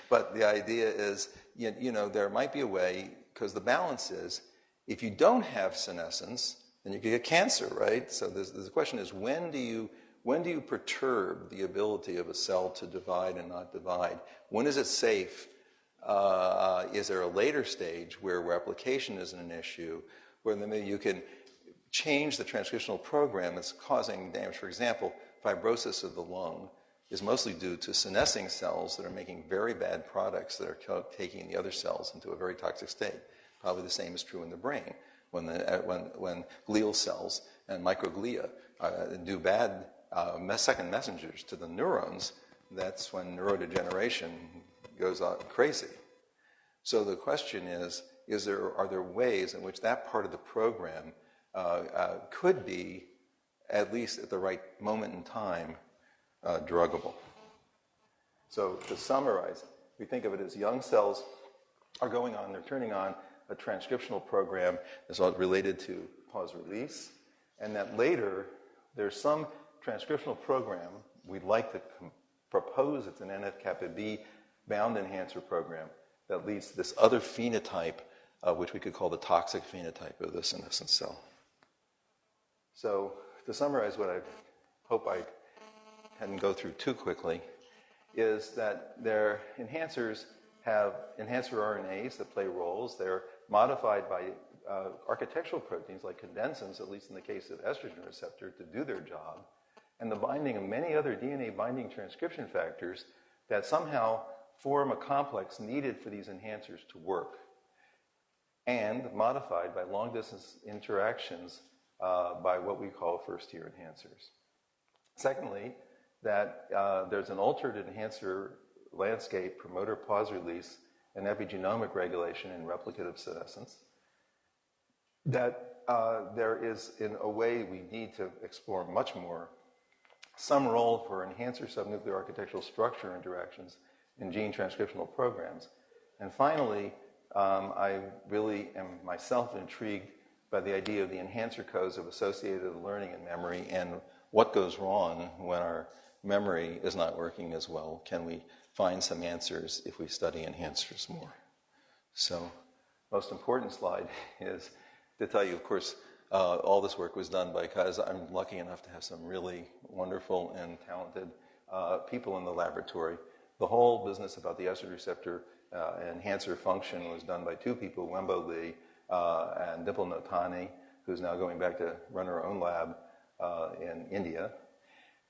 but the idea is, there might be a way, because the balance is, if you don't have senescence, then you can get cancer, right? So the question is, when do you perturb the ability of a cell to divide and not divide? When is it safe? Is there a later stage where replication isn't an issue, where then maybe you can change the transcriptional program that's causing damage? For example, fibrosis of the lung is mostly due to senescing cells that are making very bad products that are taking the other cells into a very toxic state. Probably the same is true in the brain. When glial cells and microglia do bad second messengers to the neurons, that's when neurodegeneration goes crazy. So the question is are there ways in which that part of the program could be, at least at the right moment in time, druggable? So to summarize, we think of it as young cells are they're turning on a transcriptional program that's related to pause release, and that later there's some transcriptional program we'd like to propose it's an NF-kappa B bound enhancer program that leads to this other phenotype, which we could call the toxic phenotype of the senescent cell. So to summarize what I hope I hadn't go through too quickly, is that their enhancers have enhancer RNAs that play roles. They're modified by architectural proteins like condensins, at least in the case of estrogen receptor, to do their job, and the binding of many other DNA binding transcription factors that somehow form a complex needed for these enhancers to work, and modified by long-distance interactions by what we call first-tier enhancers. Secondly, that there's an altered enhancer landscape, promoter pause release, and epigenomic regulation in replicative senescence. That there is, in a way, we need to explore much more some role for enhancer subnuclear architectural structure interactions in gene transcriptional programs. And finally, I really am myself intrigued by the idea of the enhancer codes of associated learning and memory, and what goes wrong when our memory is not working as well. Can we find some answers if we study enhancers more? So, most important slide is to tell you, of course, all this work was done because I'm lucky enough to have some really wonderful and talented people in the laboratory. The whole business about the estrogen receptor enhancer function was done by two people, Wembo Lee and Dipal Notani, who's now going back to run her own lab in India,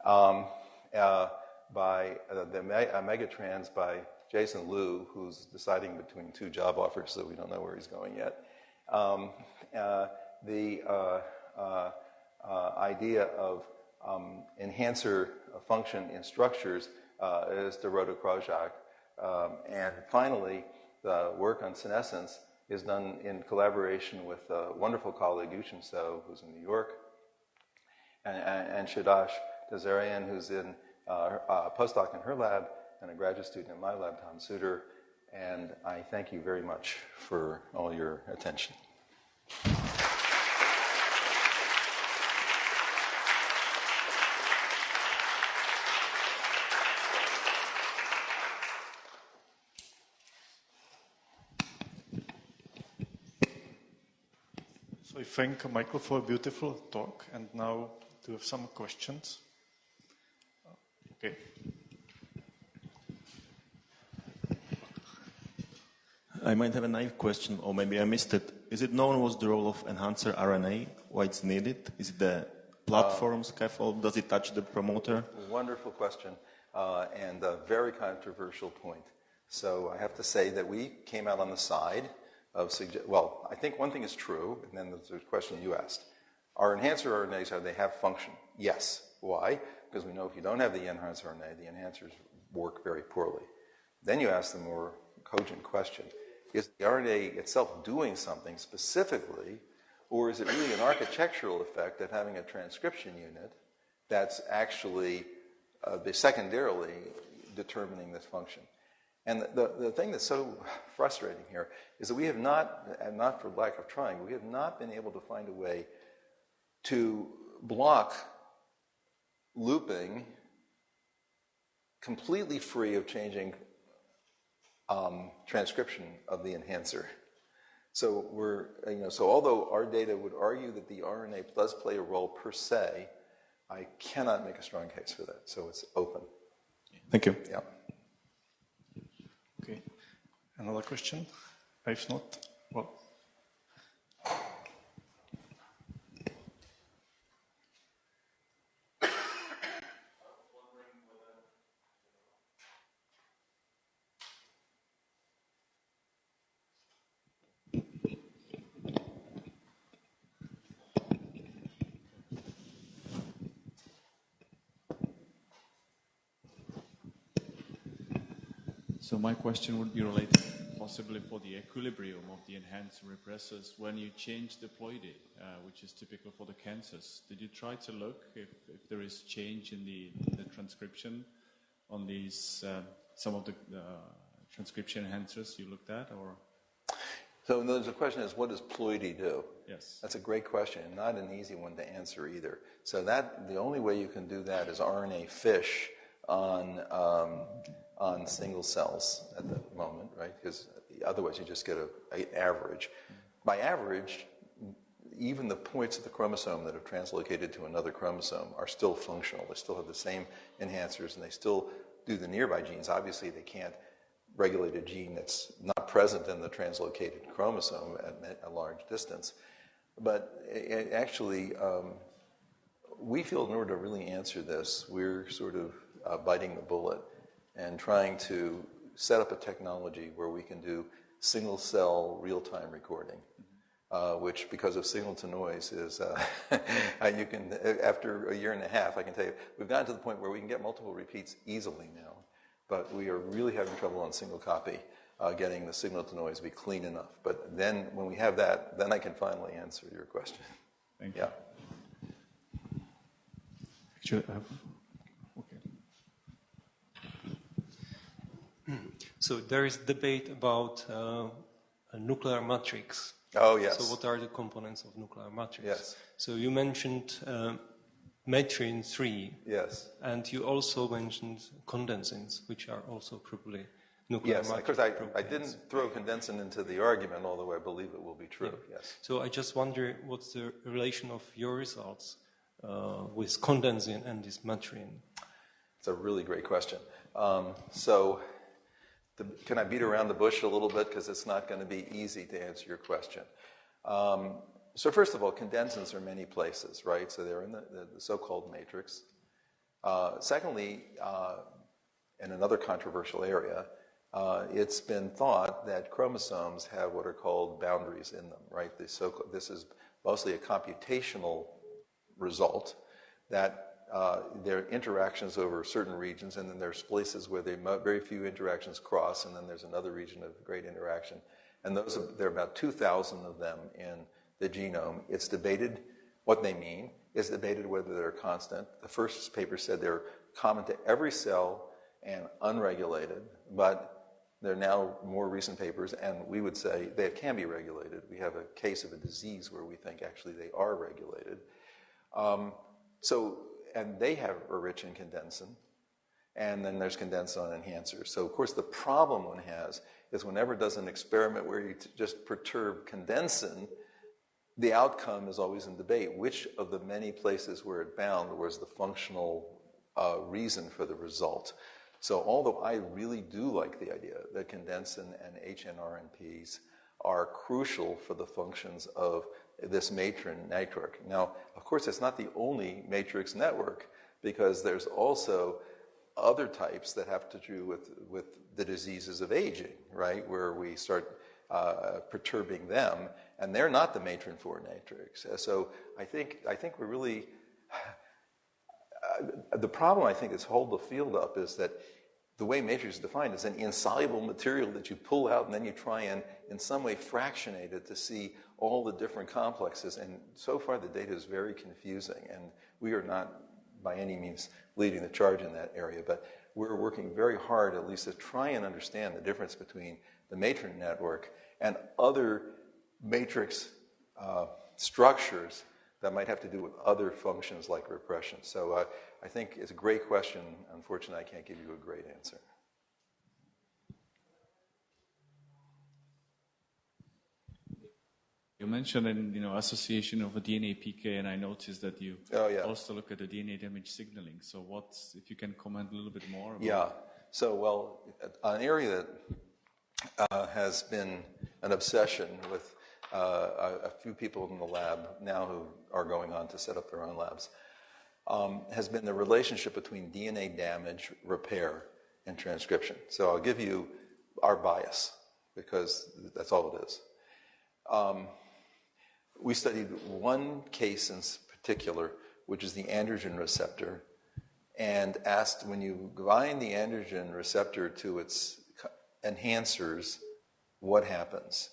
by the Megatrans by Jason Liu, who's deciding between two job offers, so we don't know where he's going yet. idea of enhancer function in structures is de Rode-Krajak. And finally, the work on senescence is done in collaboration with a wonderful colleague, Yushin So, who's in New York, and Shadash Tazarian, who's in a postdoc in her lab, and a graduate student in my lab, Tom Suter. And I thank you very much for all your attention. So I thank Michael for a beautiful talk, and now do you have some questions? Okay. I might have a naive question, or maybe I missed it. Is it known what's the role of enhancer RNA? Why it's needed? Is it the platform scaffold? Does it touch the promoter? Wonderful question, and a very controversial point. So I have to say that we came out on the side of well, I think one thing is true, and then there's a question you asked. Our enhancer RNAs, they have function? Yes. Why? Because we know if you don't have the enhancer RNA, the enhancers work very poorly. Then you ask the more cogent question. Is the RNA itself doing something specifically, or is it really an architectural effect of having a transcription unit that's actually secondarily determining this function? And the thing that's so frustrating here is that we have not, and not for lack of trying, we have not been able to find a way to block looping completely free of changing transcription of the enhancer. So so although our data would argue that the RNA does play a role per se, I cannot make a strong case for that. So it's open. Thank you. Yeah. Okay. Another question? If not, well. So my question would be related possibly for the equilibrium of the enhancer repressors when you change the ploidy, which is typical for the cancers. Did you try to look if there is change in the transcription on these, some of the transcription enhancers you looked at, or? So the question is, what does ploidy do? Yes. That's a great question, and not an easy one to answer either. So the only way you can do that is RNA fish on single cells at the moment, right? Because otherwise you just get an average. By average, even the points of the chromosome that have translocated to another chromosome are still functional. They still have the same enhancers, and they still do the nearby genes. Obviously, they can't regulate a gene that's not present in the translocated chromosome at a large distance. But actually, we feel in order to really answer this, we're sort of biting the bullet and trying to set up a technology where we can do single-cell real-time recording, which, because of signal-to-noise, is you can, after a year and a half, I can tell you, we've gotten to the point where we can get multiple repeats easily now, but we are really having trouble on single copy getting the signal-to-noise to be clean enough. But then, when we have that, then I can finally answer your question. Thank you. Yeah. Actually, So there is debate about a nuclear matrix. Oh, yes. So what are the components of nuclear matrix? Yes. So you mentioned metrin 3. Yes. And you also mentioned condensins, which are also probably nuclear matrix. Yes, because I didn't throw condensin into the argument, although I believe it will be true. Yeah. Yes. So I just wonder what's the relation of your results with condensin and this metrin? It's a really great question. Can I beat around the bush a little bit, because it's not going to be easy to answer your question. So first of all, condensins are many places, right? So they're in the so-called matrix. Secondly, in another controversial area, it's been thought that chromosomes have what are called boundaries in them, right? This is mostly a computational result, that there are interactions over certain regions, and then there's places where very few interactions cross, and then there's another region of great interaction. And there are about 2,000 of them in the genome. It's debated what they mean. It's debated whether they're constant. The first paper said they're common to every cell and unregulated, but there are now more recent papers, and we would say they can be regulated. We have a case of a disease where we think actually they are regulated. And they are rich in condensin, and then there's condensin enhancers. So, of course, the problem one has is whenever it does an experiment where you just perturb condensin, the outcome is always in debate. Which of the many places where it bound was the functional reason for the result? So although I really do like the idea that condensin and HNRNPs are crucial for the functions of this matrix network. Now, of course, it's not the only matrix network, because there's also other types that have to do with the diseases of aging, right, where we start perturbing them, and they're not the matron-4 matrix. So I think we're really... the problem, I think, is hold the field up is that the way matrix is defined is an insoluble material that you pull out and then you try and in some way fractionate it to see all the different complexes. And so far the data is very confusing, and we are not by any means leading the charge in that area, but we're working very hard at least to try and understand the difference between the matron network and other matrix structures that might have to do with other functions like repression. So I think it's a great question. Unfortunately, I can't give you a great answer. You mentioned association of a DNA PK, and I noticed that you also look at the DNA damage signaling. So if you can comment a little bit more about Yeah. So, well, an area that has been an obsession with a few people in the lab now who are going on to set up their own labs, has been the relationship between DNA damage, repair, and transcription. So I'll give you our bias, because that's all it is. We studied one case in particular, which is the androgen receptor, and asked, when you bind the androgen receptor to its enhancers, what happens?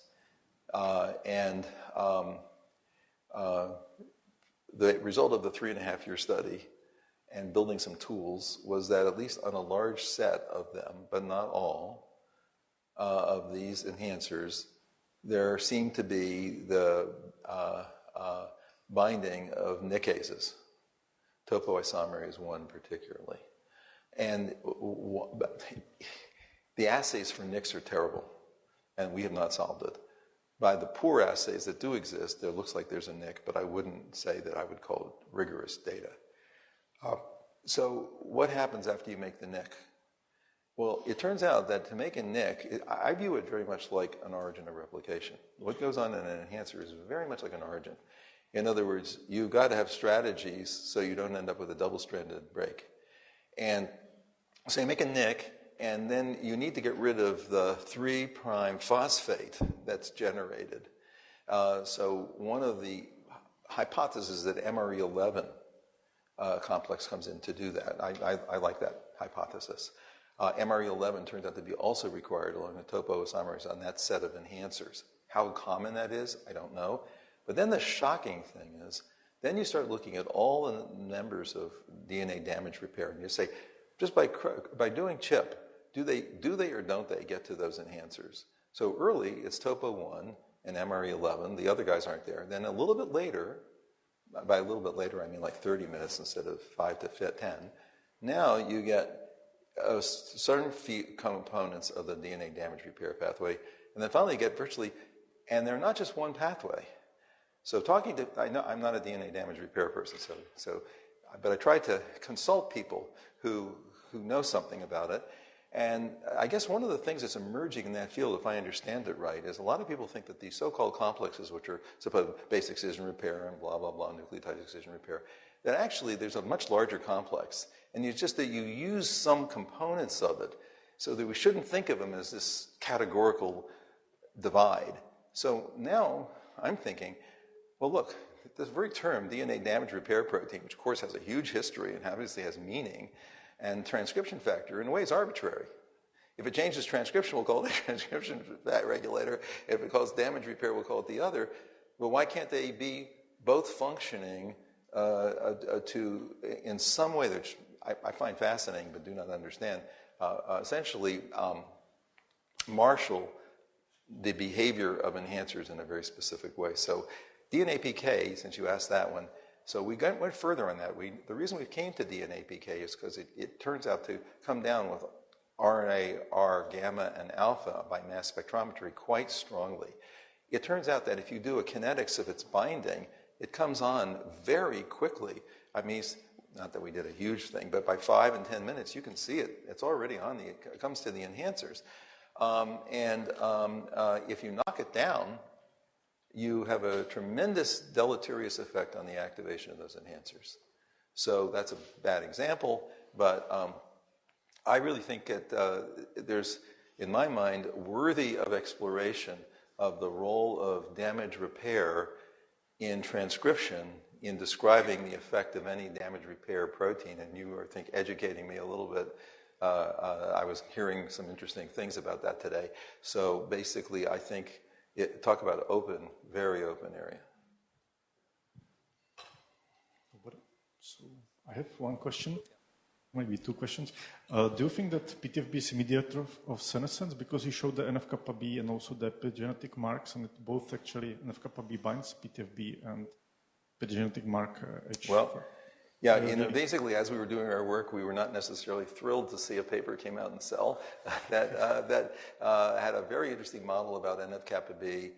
The result of the 3.5-year study and building some tools was that at least on a large set of them, but not all, of these enhancers, there seemed to be the binding of nicases, topoisomerase 1 particularly. And the assays for NICs are terrible, and we have not solved it. By the poor assays that do exist, there looks like there's a NIC, but I wouldn't say that I would call it rigorous data. So what happens after you make the NIC? Well, it turns out that to make a NIC, I view it very much like an origin of replication. What goes on in an enhancer is very much like an origin. In other words, you've got to have strategies so you don't end up with a double-stranded break. And so you make a NIC, and then you need to get rid of the 3' phosphate that's generated. So one of the hypotheses is that MRE11 complex comes in to do that. I like that hypothesis. MRE11 turns out to be also required along the topoisomerase on that set of enhancers. How common that is, I don't know. But then the shocking thing is, then you start looking at all the members of DNA damage repair, and you say, just by doing CHIP, do they or don't they get to those enhancers? So early, it's Topo1 and MRE11. The other guys aren't there. Then a little bit later, by a little bit later, I mean like 30 minutes instead of 5 to 10, now you get certain components of the DNA damage repair pathway, and then finally you get virtually, and they're not just one pathway. So I know I'm not a DNA damage repair person, but I try to consult people who know something about it. And I guess one of the things that's emerging in that field, if I understand it right, is a lot of people think that these so-called complexes, which are supposed base excision repair and blah, blah, blah, nucleotide excision repair, that actually there's a much larger complex. And it's just that you use some components of it, so that we shouldn't think of them as this categorical divide. So now I'm thinking, well, look, this very term, DNA damage repair protein, which of course has a huge history and obviously has meaning, and transcription factor, in a way, is arbitrary. If it changes transcription, we'll call it a transcription regulator. If it calls damage repair, we'll call it the other. But why can't they be both functioning in some way that I find fascinating but do not understand, essentially marshal the behavior of enhancers in a very specific way. So DNA PK, since you asked that one, so we went further on that. The reason we came to DNA PK is because it turns out to come down with RNA, R, gamma, and alpha by mass spectrometry quite strongly. It turns out that if you do a kinetics of its binding, it comes on very quickly. I mean, not that we did a huge thing, but by 5 and 10 minutes, you can see it. It's already on it comes to the enhancers. If you knock it down, you have a tremendous deleterious effect on the activation of those enhancers. So that's a bad example, but I really think that there's, in my mind, worthy of exploration of the role of damage repair in transcription in describing the effect of any damage repair protein. And you are, I think, educating me a little bit. I was hearing some interesting things about that today. So basically, I think, talk about open, very open area. So I have one question, maybe two questions. Do you think that PTFB is a mediator of senescence? Because you showed the NF-kappa B and also the epigenetic marks, and it both actually, NF-kappa B binds PTFB and epigenetic mark H. Well, yeah, basically, as we were doing our work, we were not necessarily thrilled to see a paper came out in Cell that had a very interesting model about NF-kappa B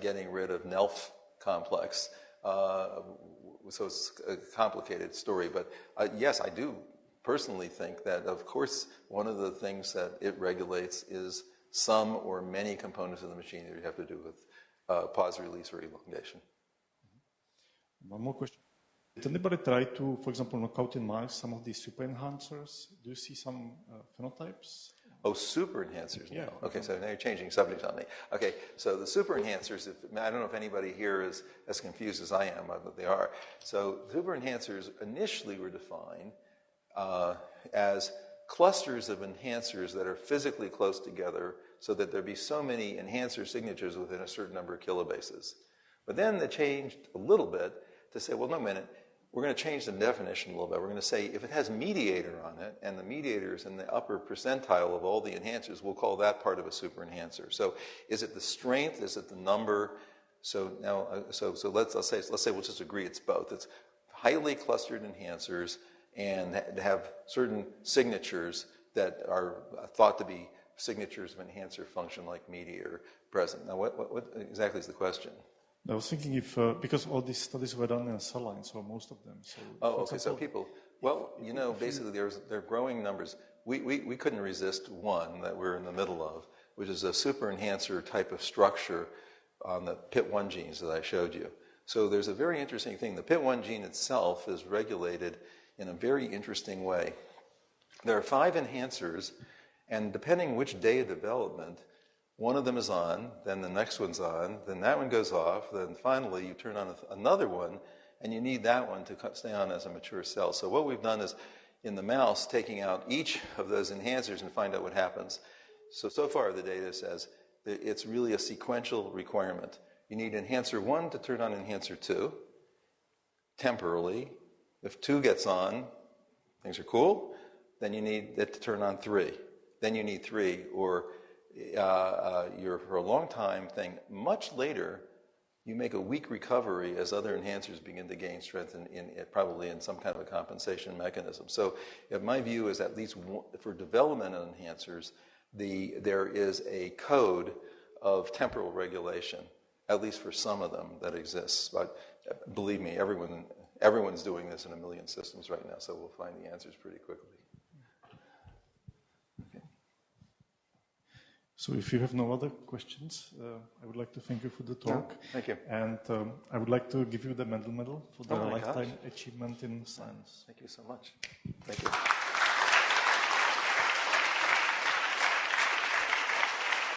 getting rid of NELF complex. So it's a complicated story, but yes, I do personally think that, of course, one of the things that it regulates is some or many components of the machinery you have to do with pause release or elongation. One more question. Did anybody try to, for example, knock out in mice some of these super enhancers? Do you see some phenotypes? Oh, super enhancers? Yeah. No. Okay, so now you're changing subjects on me. Okay, so the super enhancers, I don't know if anybody here is as confused as I am, but they are. So super enhancers initially were defined as clusters of enhancers that are physically close together so that there be so many enhancer signatures within a certain number of kilobases. But then they changed a little bit to say, well, no, a minute, we're going to change the definition a little bit. We're going to say if it has mediator on it, and the mediator is in the upper percentile of all the enhancers, we'll call that part of a super enhancer. So is it the strength? Is it the number? So now, so let's say we'll just agree it's both. It's highly clustered enhancers and have certain signatures that are thought to be signatures of enhancer function like mediator present. Now, what exactly is the question? I was thinking if, because all these studies were done in a cell line, so most of them. So okay, so people, well, basically there are growing numbers. We couldn't resist one that we're in the middle of, which is a super enhancer type of structure on the PIT1 genes that I showed you. So there's a very interesting thing. The PIT1 gene itself is regulated in a very interesting way. There are 5 enhancers, and depending which day of development, one of them is on, then the next one's on, then that one goes off, then finally you turn on another one, and you need that one to stay on as a mature cell. So what we've done is, in the mouse, taking out each of those enhancers and find out what happens. So far the data says that it's really a sequential requirement. You need enhancer 1 to turn on enhancer 2, temporarily. If 2 gets on, things are cool, then you need it to turn on 3. Then you need 3, or you're for a long time thing. Much later, you make a weak recovery as other enhancers begin to gain strength probably in some kind of a compensation mechanism. So my view is at least for development of enhancers, there is a code of temporal regulation, at least for some of them, that exists. But believe me, everyone's doing this in a million systems right now, so we'll find the answers pretty quickly. So if you have no other questions, I would like to thank you for the talk. Thank you. And I would like to give you the Mendel Medal for the lifetime achievement in science. Thank you so much. Thank you.